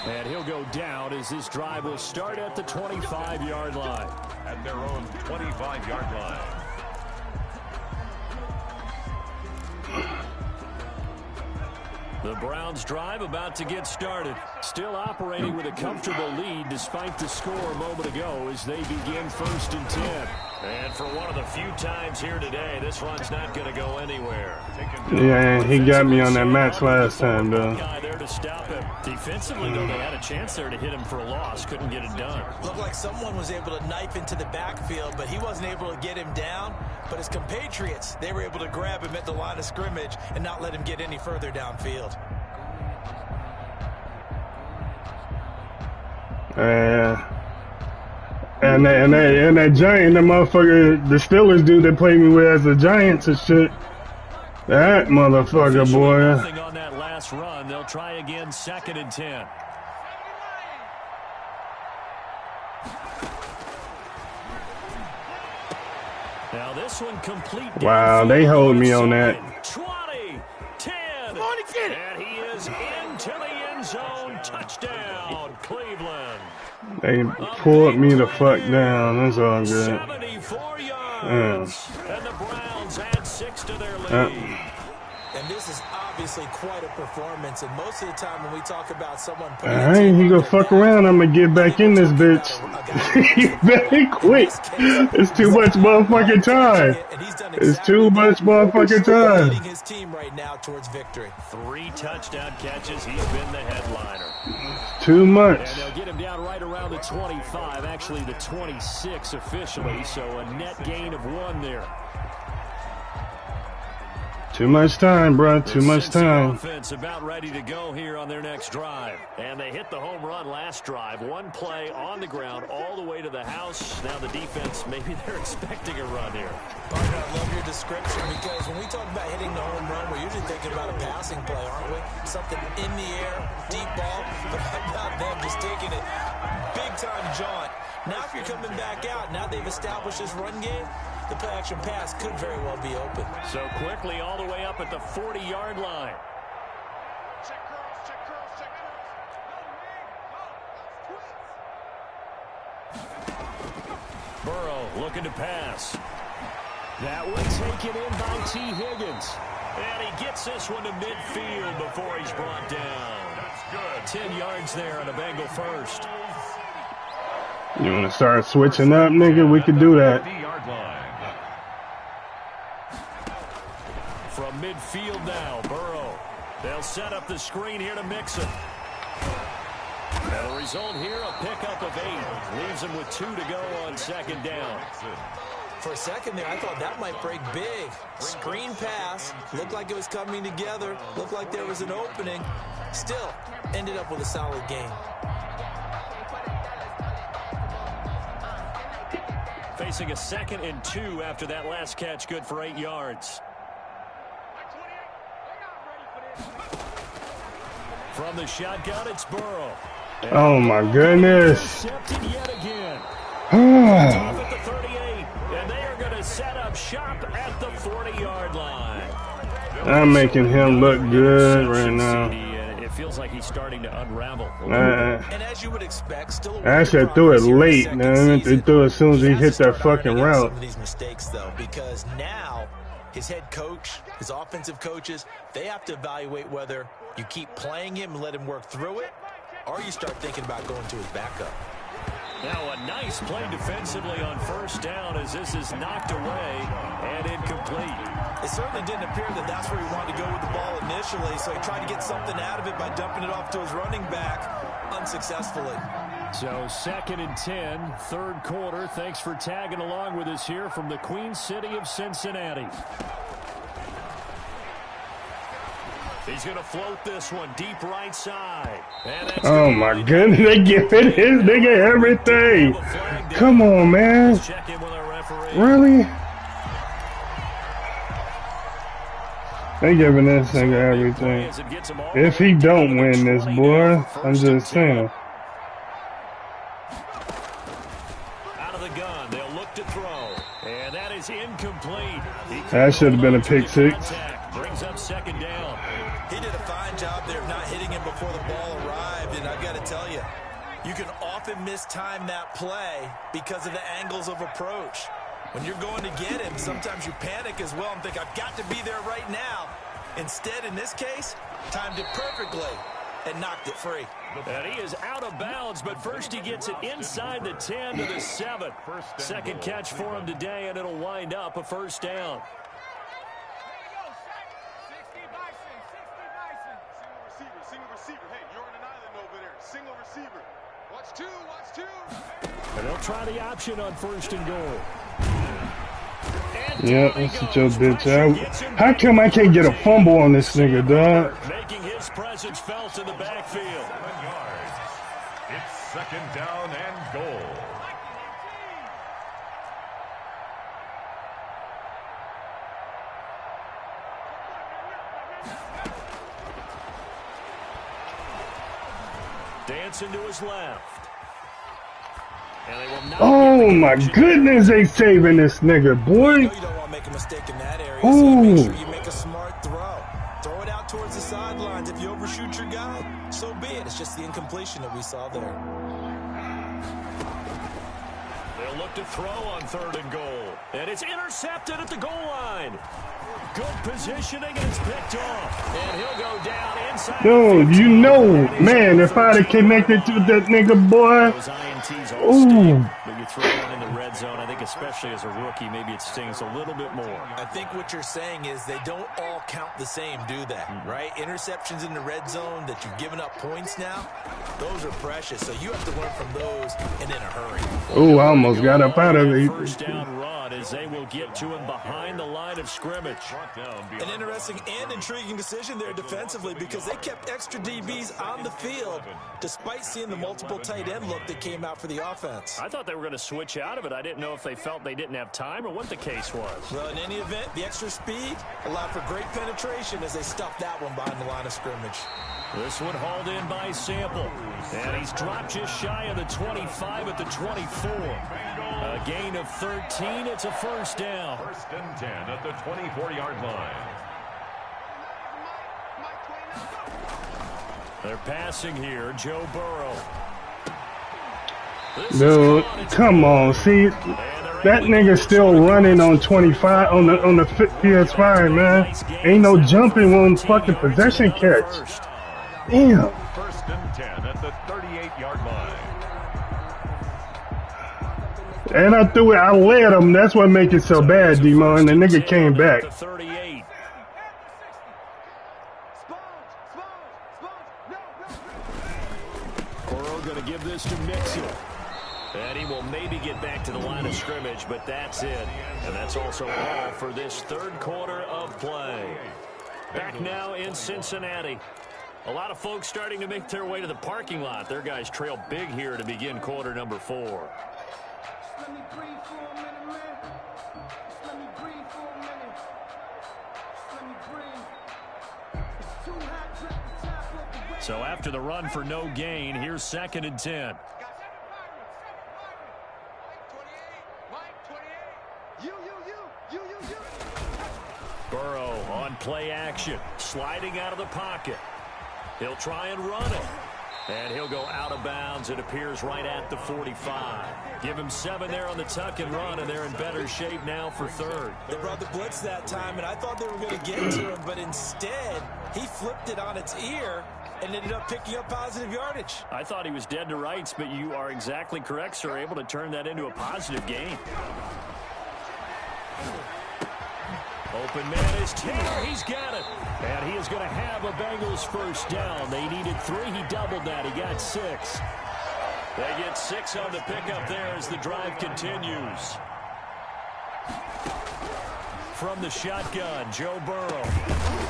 And he'll go down as this drive will start at the 25-yard line. At their own 25-yard line. The Browns drive about to get started. Still operating with a comfortable lead despite the score a moment ago as they begin 1st and 10. And for one of the few times here today, this run's not going to go anywhere. Yeah, he got me on that match last time, though. Guy there to stop him. Defensively, though, they had a chance there to hit him for a loss. Couldn't get it done. Looked like someone was able to knife into the backfield, but he wasn't able to get him down. But his compatriots, they were able to grab him at the line of scrimmage and not let him get any further downfield. And that Giant, the motherfucker, the Steelers dude that played me with as the Giants and shit. That motherfucker, boy. Nothing on that last run. They'll try again, 2nd and 10. Now this one complete. Wow, they hold me on that. 20, 10. And he is into the end zone. Touchdown, Cleveland. They pulled me the fuck down. That's all good. 74 yards. And the Browns add 6 to their lead. And this is obviously quite a performance. And most of the time when we talk about someone... I ain't gonna fuck around. I'm gonna get back in this bitch. Very quick. It's too much motherfucking time. It's too much motherfucking time. Leading his team right now towards victory. 3 touchdown catches. He's been the headliner. Too much. And they'll get him down right around the 25. Actually, the 26 officially. So a net gain of 1 there. Too much time, bro. Too much time. Offense about ready to go here on their next drive. And they hit the home run last drive. 1 play on the ground all the way to the house. Now the defense, maybe they're expecting a run here. Partner, I love your description because when we talk about hitting the home run, we're usually thinking about a passing play, aren't we? Something in the air, deep ball. But how about them just taking it big-time jaunt? Now if you're coming back out, now they've established this run game, the play-action pass could very well be open. So quickly all the way up at the 40-yard line. Burrow looking to pass. That one taken in by T. Higgins. And he gets this one to midfield before he's brought down. That's good. 10 yards there on a Bengal first. You want to start switching up, nigga? We could do that. From midfield now, Burrow. They'll set up the screen here to Mixon. And the result here, a pickup of 8. Leaves him with 2 to go on 2nd down. For a second there, I thought that might break big. Screen pass. Looked like it was coming together. Looked like there was an opening. Still, ended up with a solid game. Facing a 2nd and 2 after that last catch, good for 8 yards. From the shotgun, it's Burrow. Oh my goodness. Intercepted yet again. Off at the 38, and they are going to set up shop at the 40-yard line. I'm making him look good right now. It feels like he's starting to unravel. And as you would expect, still I actually threw it late, man. They threw it as soon as he hit that fucking route. Some of these mistakes, though, because now his head coach, his offensive coaches, they have to evaluate whether you keep playing him and let him work through it, or you start thinking about going to his backup. Now a nice play defensively on 1st down as this is knocked away and incomplete. It certainly didn't appear that that's where he wanted to go with the ball initially, so he tried to get something out of it by dumping it off to his running back unsuccessfully. So 2nd and 10, 3rd quarter. Thanks for tagging along with us here from the Queen City of Cincinnati. He's going to float this one deep right side. Oh my goodness, they giving his nigga everything. Come on, man. Really? They giving this nigga everything. If he don't win this, boy, I'm just saying. Out of the gun, they'll look to throw. And that is incomplete. That should have been a pick six. Brings up 2nd down. He did a fine job there of not hitting him before the ball arrived, and I've got to tell you, you can often mistime that play because of the angles of approach. When you're going to get him, sometimes you panic as well and think, I've got to be there right now. Instead, in this case, timed it perfectly and knocked it free. And he is out of bounds, but first he gets it inside the 10 to the 7. 2nd catch for him today, and it'll wind up a 1st down. Single receiver. Hey, you're on an island over there. Single receiver. Watch two. And they'll try the option on 1st and goal. Yeah, that's your bitch out. How come I can't get a fumble on this nigga, dog? Making his presence felt in the backfield. 7 yards. It's 2nd down and goal. Dancing to his left. And they will not Oh my goodness, they saving this nigga, boy. You don't want to make a mistake in that area, so make sure you make a smart throw. Throw it out towards the sidelines. If you overshoot your guy, so be it. It's just the incompletion that we saw there. They'll look to throw on 3rd and goal. And it's intercepted at the goal line. Good positioning, and it's picked off. And he'll go down inside. Dude, you know, man, if I'd have connected to that nigga, boy. Those INTs all sting, but you throw one in the red zone, I think especially as a rookie, maybe it stings a little bit more. I think what you're saying is they don't all count the same, do they? Right? Interceptions in the red zone that you've given up points now, those are precious. So you have to learn from those and in a hurry. Oh, I almost got up out of it. 1st down run as they will get to him behind the line of scrimmage. An interesting and intriguing decision there defensively because they kept extra DBs on the field despite seeing the multiple tight end look that came out for the offense. I thought they were going to switch out of it. I didn't know if they felt they didn't have time or what the case was. Well, in any event, the extra speed allowed for great penetration as they stuffed that one behind the line of scrimmage. This one hauled in by Sample. And he's dropped just shy of the 25 at the 24. A gain of 13. It's a 1st down. 1st and 10 at the 24-yard line. They're passing here. Joe Burrow. Dude, come on, see, that nigga still running on 25 on the PS5, man. Ain't no jumping on fucking possession catch. Damn. 1st and 10 at the 38-yard line. And I threw it, I led him. That's what make it so bad, D-Mo. And the nigga came back. Burrow going to give this to Mixon. And he will maybe get back to the line of scrimmage, but that's it. And that's also all for this third quarter of play. Back now in Cincinnati. A lot of folks starting to make their way to the parking lot. Their guys trail big here to begin quarter number 4. So after the run for no gain, here's 2nd and 10. Burrow on play action, sliding out of the pocket. He'll try and run it. And he'll go out of bounds. It appears right at the 45. Give him 7 there on the tuck and run, and they're in better shape now for 3rd. They brought the blitz that time, and I thought they were going to get to him, but instead he flipped it on its ear and ended up picking up positive yardage. I thought he was dead to rights, but you are exactly correct, sir. Able to turn that into a positive gain. Open man is Taylor. He's got it. And he is going to have a Bengals first down. They needed 3. He doubled that. He got 6. They get 6 on the pickup there as the drive continues. From the shotgun, Joe Burrow.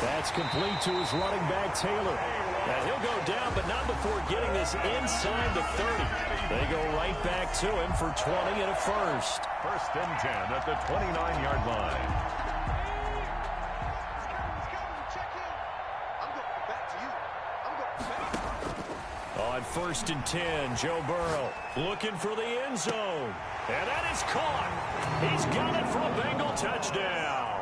That's complete to his running back, Taylor. And he'll go down, but not before getting this inside the 30. They go right back to him for 20 and a first. 1st and 10 at the 29-yard line. On 1st and 10, Joe Burrow looking for the end zone. And that is caught. He's got it for a Bengal touchdown.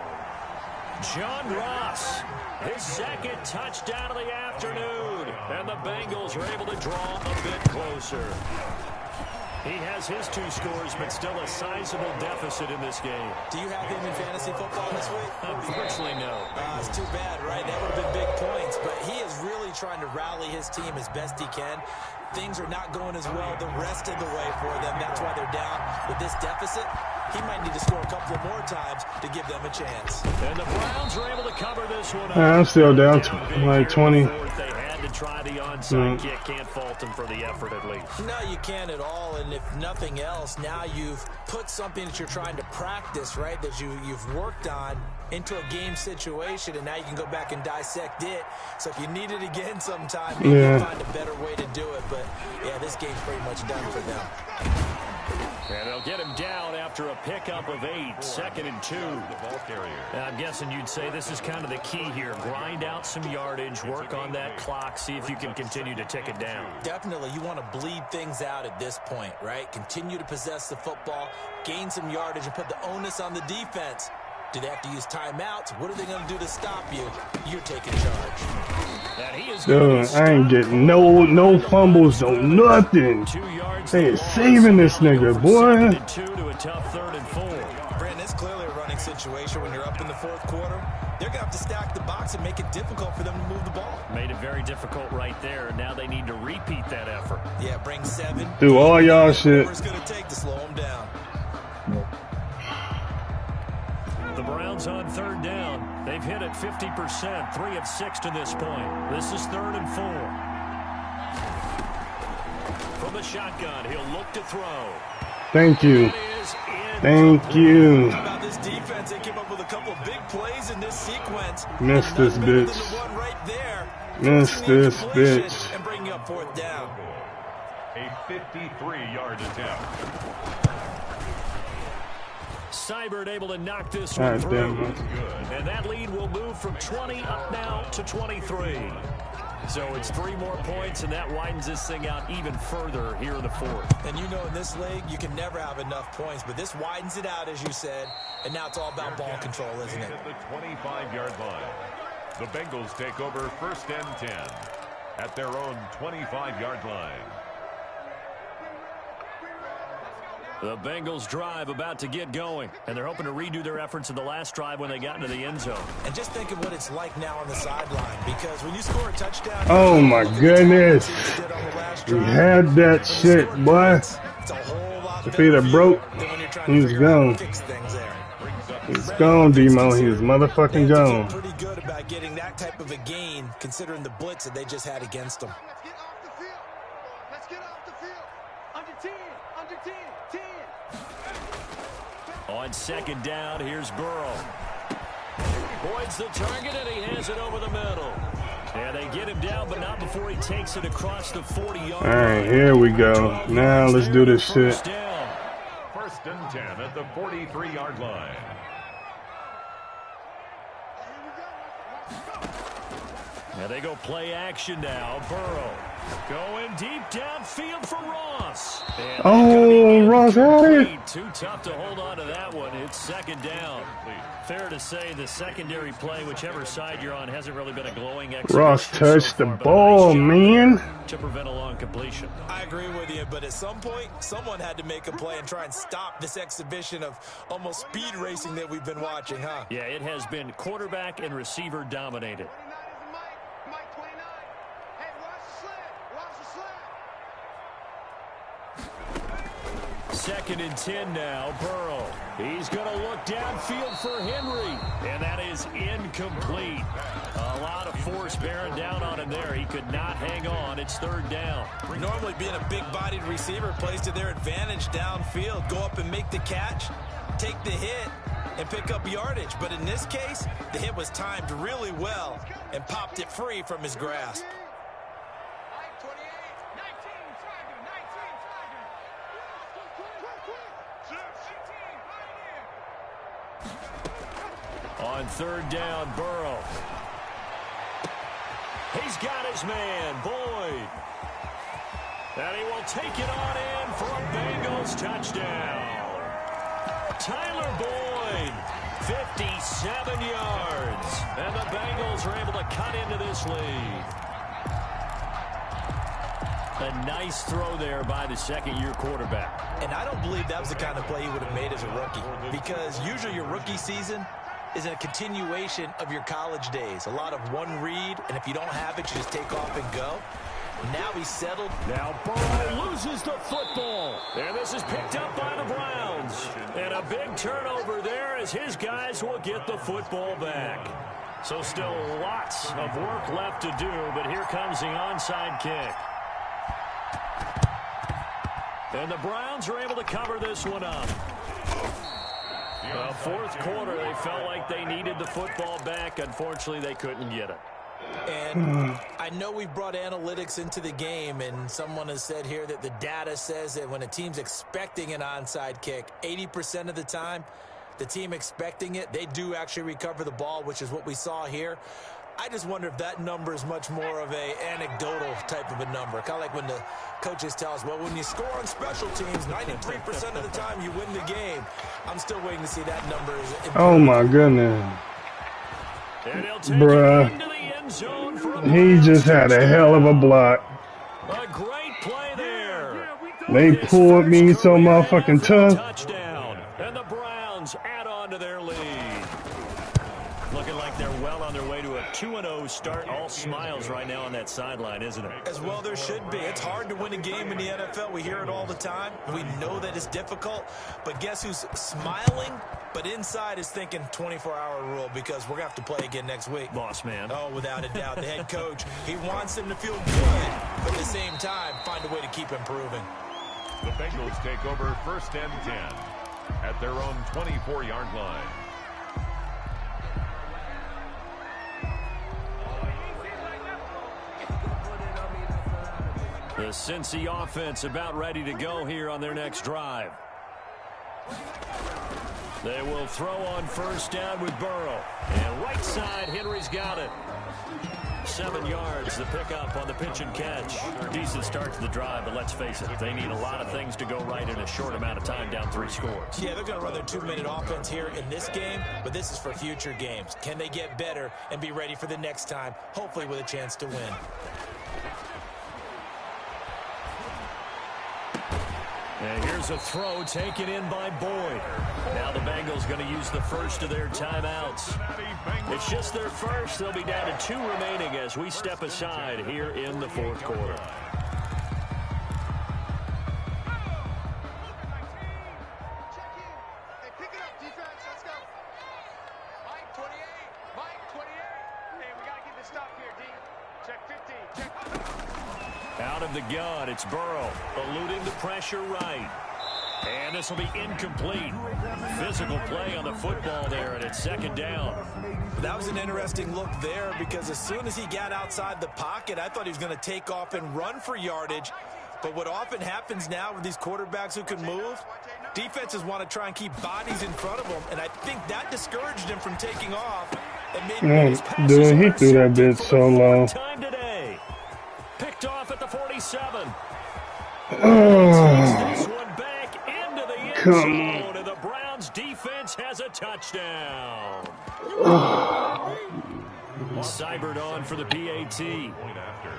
John Ross, his 2nd touchdown of the afternoon. And the Bengals are able to draw a bit closer. He has his 2 scores, but still a sizable deficit in this game. Do you have him in fantasy football this week? Unfortunately, no. It's too bad, right? That would have been big points, but he is really trying to rally his team as best he can. Things are not going as well the rest of the way for them. That's why they're down with this deficit. He might need to score a couple of more times to give them a chance. And the Browns are able to cover this one up. I'm still down to like 20. They had to try the onside kick. Can't fault them for the effort at least. No, you can't at all. And if nothing else, now you've put something that you're trying to practice, right, that you've worked on into a game situation, and now you can go back and dissect it. So if you need it again sometime, maybe you'll find a better way to do it. But, yeah, this game's pretty much done for them. And they'll get him down after a pickup of 8, 2nd and 2. And I'm guessing you'd say this is kind of the key here. Grind out some yardage, work on that clock, see if you can continue to tick it down. Definitely. You want to bleed things out at this point, right? Continue to possess the football, gain some yardage, and put the onus on the defense. Do they have to use timeouts? What are they going to do to stop you? You're taking charge. Dude, I ain't getting no fumbles, no nothing. They is saving this nigga, boy. To a tough 3rd and 4. Brandon, it's clearly a running situation when you're up in the 4th quarter. They're going to have to stack the box and make it difficult for them to move the ball. Made it very difficult right there, and now they need to repeat that effort. Yeah, bring 7. Do all y'all shit. Whatever it's going to take to slow them down. The Browns on 3rd down. They've hit it 50%, 3 of 6 to this point. This is 3rd and 4. From the shotgun, he'll look to throw. Thank you. Thank you. How about this defense? They came up with a couple big plays in this sequence. Missed this bitch. Missed this bitch. And bring you up 4th down. A 53-yard attempt. Seibert able to knock this one through. And that lead will move from 20 up now to 23. So it's 3 more points, and that widens this thing out even further here in the 4th. And you know in this league, you can never have enough points, but this widens it out, as you said, and now it's all about ball control, isn't it? At the 25-yard line, the Bengals take over 1st and 10 at their own 25-yard line. The Bengals drive about to get going, and they're hoping to redo their efforts in the last drive when they got into the end zone. And just think of what it's like now on the sideline, because when you score a touchdown... Oh, my goodness. We had that shit, boy. If he'd have broke, he's gone. He's gone, Demo. He's motherfucking gone. Pretty good about getting that type of a gain, considering the blitz that they just had against them. Let's get off the field. Let's get off the field. Under 10. Under 10. On second down, here's Burrow. Boyd's the target, and he has it over the middle. And they get him down, but not before he takes it across the 40-yard line. All right, here we go. Now let's do this shit. First and 10 at the 43-yard line. And they go play action now. Burrow going deep downfield for Ross. Oh, Ross had it. Too tough to hold on to that one. It's second down. Fair to say the secondary play, whichever side you're on, hasn't really been a glowing execution. Ross touched the ball, man. To prevent a long completion. I agree with you, but at some point, someone had to make a play and try and stop this exhibition of almost speed racing that we've been watching, huh? Yeah, it has been quarterback and receiver dominated. Second and 10 now, Burrow. He's going to look downfield for Henry, and that is incomplete. A lot of force bearing down on him there. He could not hang on. It's third down. Normally being a big-bodied receiver plays to their advantage downfield. Go up and make the catch, take the hit, and pick up yardage. But in this case, the hit was timed really well and popped it free from his grasp. On third down, Burrow. He's got his man, Boyd. And he will take it on in for a Bengals touchdown. Tyler Boyd, 57 yards. And the Bengals are able to cut into this lead. A nice throw there by the second-year quarterback. And I don't believe that was the kind of play he would have made as a rookie, because usually your rookie season is a continuation of your college days. A lot of one read, and if you don't have it, you just take off and go. Now he's settled. Now Burrow loses the football. And this is picked up by the Browns. And a big turnover there as his guys will get the football back. So still lots of work left to do, but here comes the onside kick. And the Browns are able to cover this one up. Fourth quarter, they felt like they needed the football back. Unfortunately, they couldn't get it. And I know we've brought analytics into the game, and someone has said here that the data says that when a team's expecting an onside kick, 80% of the time, the team expecting it, they do actually recover the ball, which is what we saw here. I just wonder if that number is much more of a anecdotal type of a number. Kind of like when the coaches tell us, well, when you score on special teams, 93% of the time you win the game. I'm still waiting to see that number. Oh, my goodness. Bruh. He just had a hell of a block. A great play there. They pulled me so motherfucking tough. Touchdown. And the Browns add on to their lead. Looking like they're well on their way to a 2-0 start. All smiles right now on that sideline, isn't it? As well there should be. It's hard to win a game in the NFL. We hear it all the time. We know that it's difficult. But guess who's smiling? But inside is thinking 24-hour rule, because we're going to have to play again next week. Boss man. Oh, without a doubt. The head coach, he wants them to feel good, but at the same time, find a way to keep improving. The Bengals take over first and 10 at their own 24-yard line. The Cincy offense about ready to go here on their next drive. They will throw on first down with Burrow. And right side, Henry's got it. 7 yards, the pickup on the pitch and catch. Decent start to the drive, but let's face it, they need a lot of things to go right in a short amount of time, down 3 scores. Yeah, they're going to run their 2-minute offense here in this game, but this is for future games. Can they get better and be ready for the next time, hopefully with a chance to win? And here's a throw taken in by Boyd. Now the Bengals going to use the first of their timeouts. It's just their first. They'll be down to 2 remaining as we step aside here in the fourth quarter. Out of the gun, it's Burrow, eluding the pressure right. And this will be incomplete. Physical play on the football there, and it's second down. That was an interesting look there because as soon as he got outside the pocket, I thought he was going to take off and run for yardage. But what often happens now with these quarterbacks who can move, defenses want to try and keep bodies in front of them, and I think that discouraged him from taking off. And maybe his passes Dude, he threw that bitch so low. Time today. Picked off at the 47. Takes this one back into the end zone, and the Browns defense has a touchdown. Cybered on for the PAT. Point after.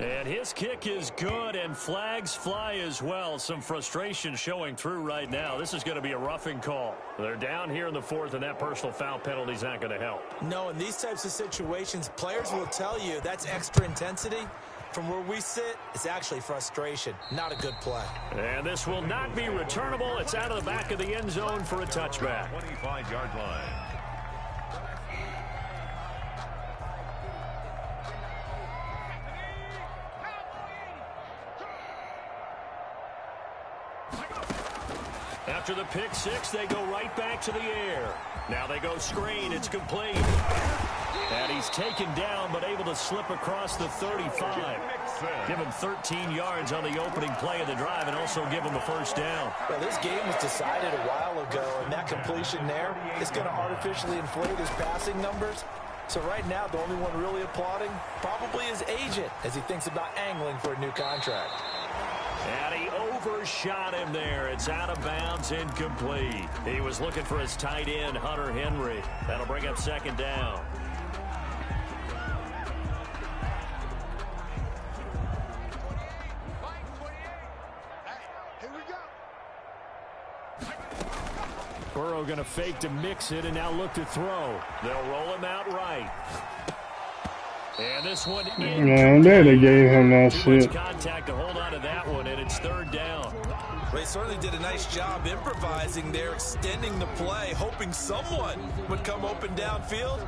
And his kick is good, and flags fly as well. Some frustration showing through right now. This is going to be a roughing call. They're down here in the fourth, and that personal foul penalty is not going to help. No, in these types of situations, players will tell you that's extra intensity. From where we sit, it's actually frustration. Not a good play. And this will not be returnable. It's out of the back of the end zone for a touchback. 25-yard line. After the pick six, they go right back to the air. Now they go screen. It's complete. And he's taken down, but able to slip across the 35. Give him 13 yards on the opening play of the drive and also give him a first down. Well, this game was decided a while ago, and that completion there is going to artificially inflate his passing numbers. So right now, the only one really applauding probably his agent as he thinks about angling for a new contract. And he overshot him there. It's out of bounds, incomplete. He was looking for his tight end, Hunter Henry. That'll bring up second down. Burrow going to fake to mix it and now look to throw. They'll roll him out right. And this one in. Man, there they gave him that shit. Contact to hold on to that one, and it's third down. They certainly did a nice job improvising there, extending the play, hoping someone would come open downfield,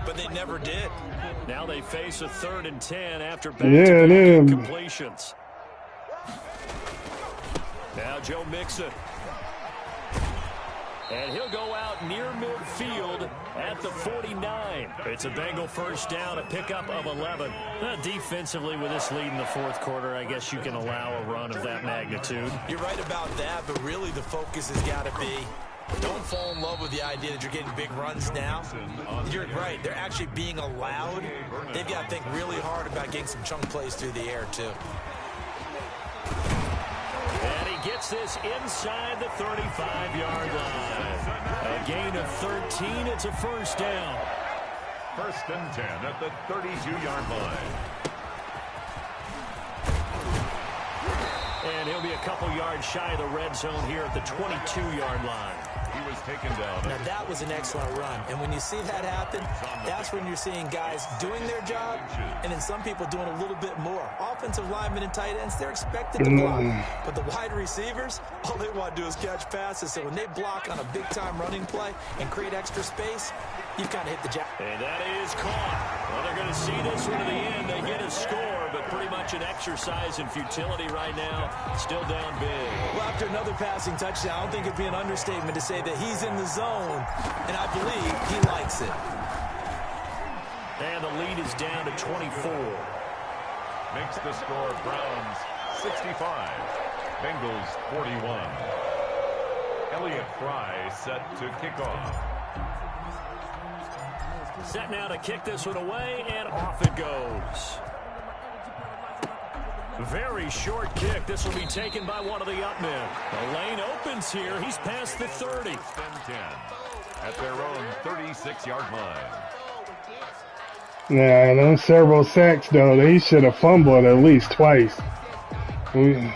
but they never did. Now they face a 3rd and 10 after back-to-back completions. Now Joe Mixon. And he'll go out near midfield at the 49. It's a Bengal first down, a pickup of 11. Defensively, with this lead in the fourth quarter, I guess you can allow a run of that magnitude. You're right about that, but really the focus has got to be don't fall in love with the idea that you're getting big runs now. You're right. They're actually being allowed. They've got to think really hard about getting some chunk plays through the air, too. And he gets this inside the 35-yard line. A gain of 13. It's a first down. 1st and 10 at the 32-yard line. And he'll be a couple yards shy of the red zone here at the 22-yard line. He was taken down. Now, that was an excellent run. And when you see that happen, that's when you're seeing guys doing their job and then some people doing a little bit more. Offensive linemen and tight ends, they're expected to block. But the wide receivers, all they want to do is catch passes. So when they block on a big-time running play and create extra space, you kind of hit the jack. And that is caught. Well, they're going to see this one to the end. They get a score, but pretty much an exercise in futility right now. Still down big. Well, after another passing touchdown, I don't think it'd be an understatement to say that he's in the zone, and I believe he likes it. And the lead is down to 24. Makes the score Browns 65, Bengals 41. Elliott Fry set to kick off. Set now to kick this one away, and off it goes. Very short kick. This will be taken by one of the up men. The lane opens here. He's past the 30. 10 at their own 36-yard line. Yeah, those several sacks, though, they should have fumbled at least twice. The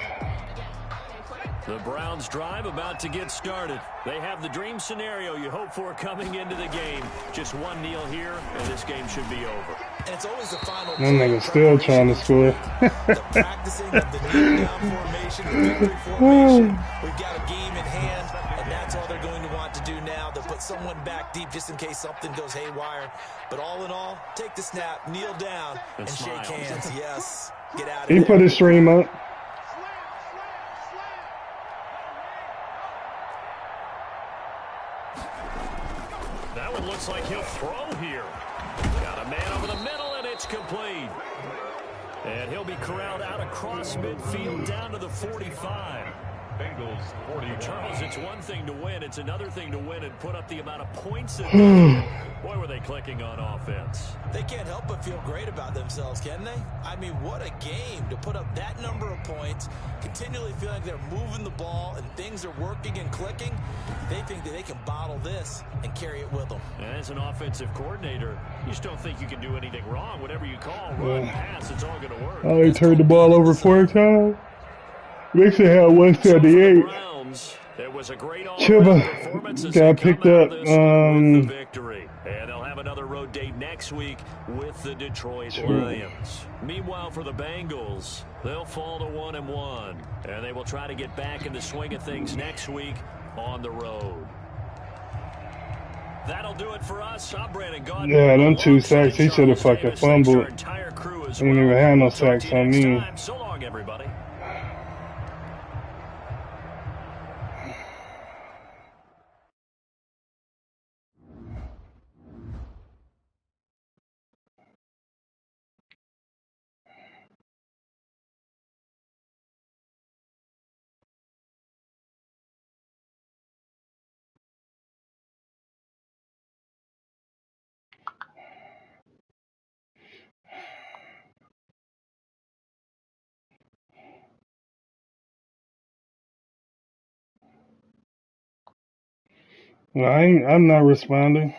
Browns drive about to get started. They have the dream scenario you hope for coming into the game. Just one kneel here, and this game should be over. And it's always the final. That nigga still trying to score. The practicing of the kneel down formation, the victory formation. We've got a game in hand, and that's That's all they're going to want to do now. They'll put someone back deep just in case something goes haywire. But all in all, take the snap, kneel down, and shake hands. Yes, get out of He there. put his stream up. That one looks like he'll throw here. Got a man over the middle, and it's complete. And he'll be corralled out across midfield down to the 45. Bengals 41. Charles, it's one thing to win. It's another thing to win and put up the amount of points that they did. Boy, were they clicking on offense. They can't help but feel great about themselves, can they? I mean, what a game to put up that number of points, continually feeling like they're moving the ball and things are working and clicking. They think that they can bottle this and carry it with them. And as an offensive coordinator, you just don't think you can do anything wrong. Whatever you call, run, pass, it's all going to work. Oh, he turned the ball over 4 times. Makes it have 178. It was a great Chuba performance as got they picked come out up. of this with the victory. And they'll have another road date next week with the Detroit Lions. Meanwhile, for the Bengals, they'll fall to 1-1, and they will try to get back in the swing of things next week on the road. That'll do it for us. I'm Brandon Gaudin. Yeah, them 2 sacks. He should have fucking fumbled. He didn't even have no sacks on me. So long, everybody. No, I'm not responding.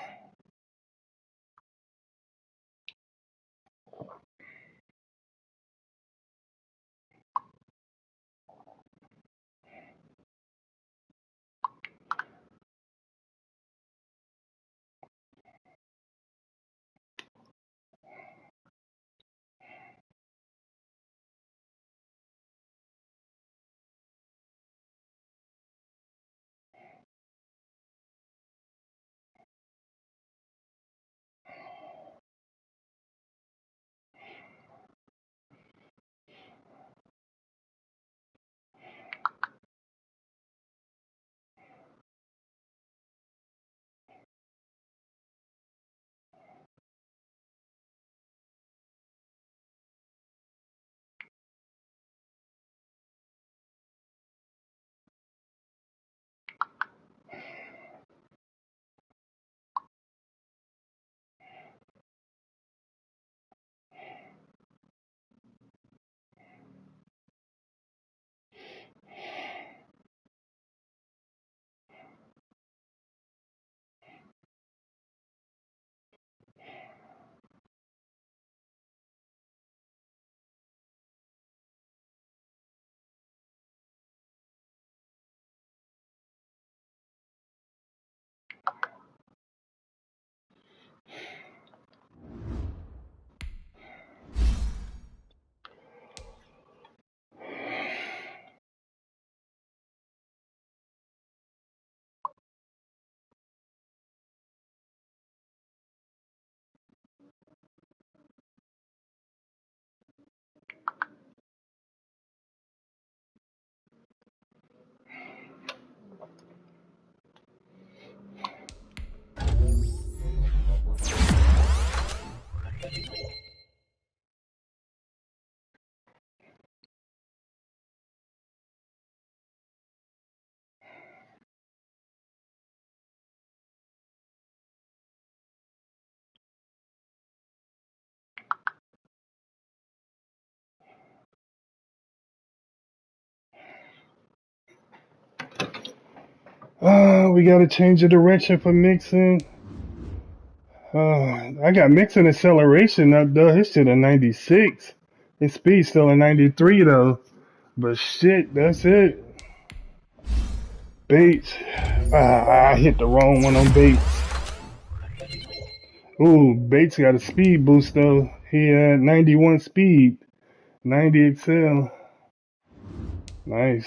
We got to change the direction for Mixon. I got Mixon acceleration up though. His shit a 96. His speed still a 93 though. But shit, that's it. Bates. I hit the wrong one on Bates. Ooh, Bates got a speed boost though. He had 91 speed. 90 excel. Nice.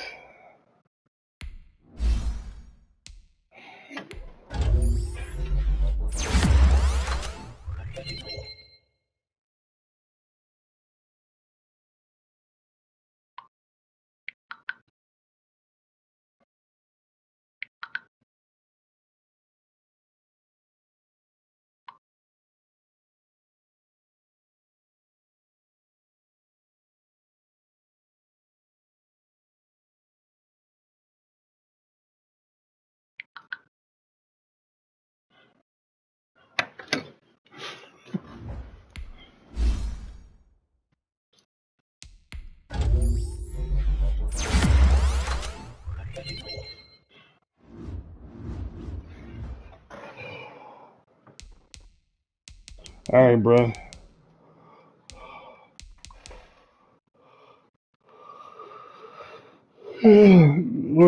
All right, bro. What?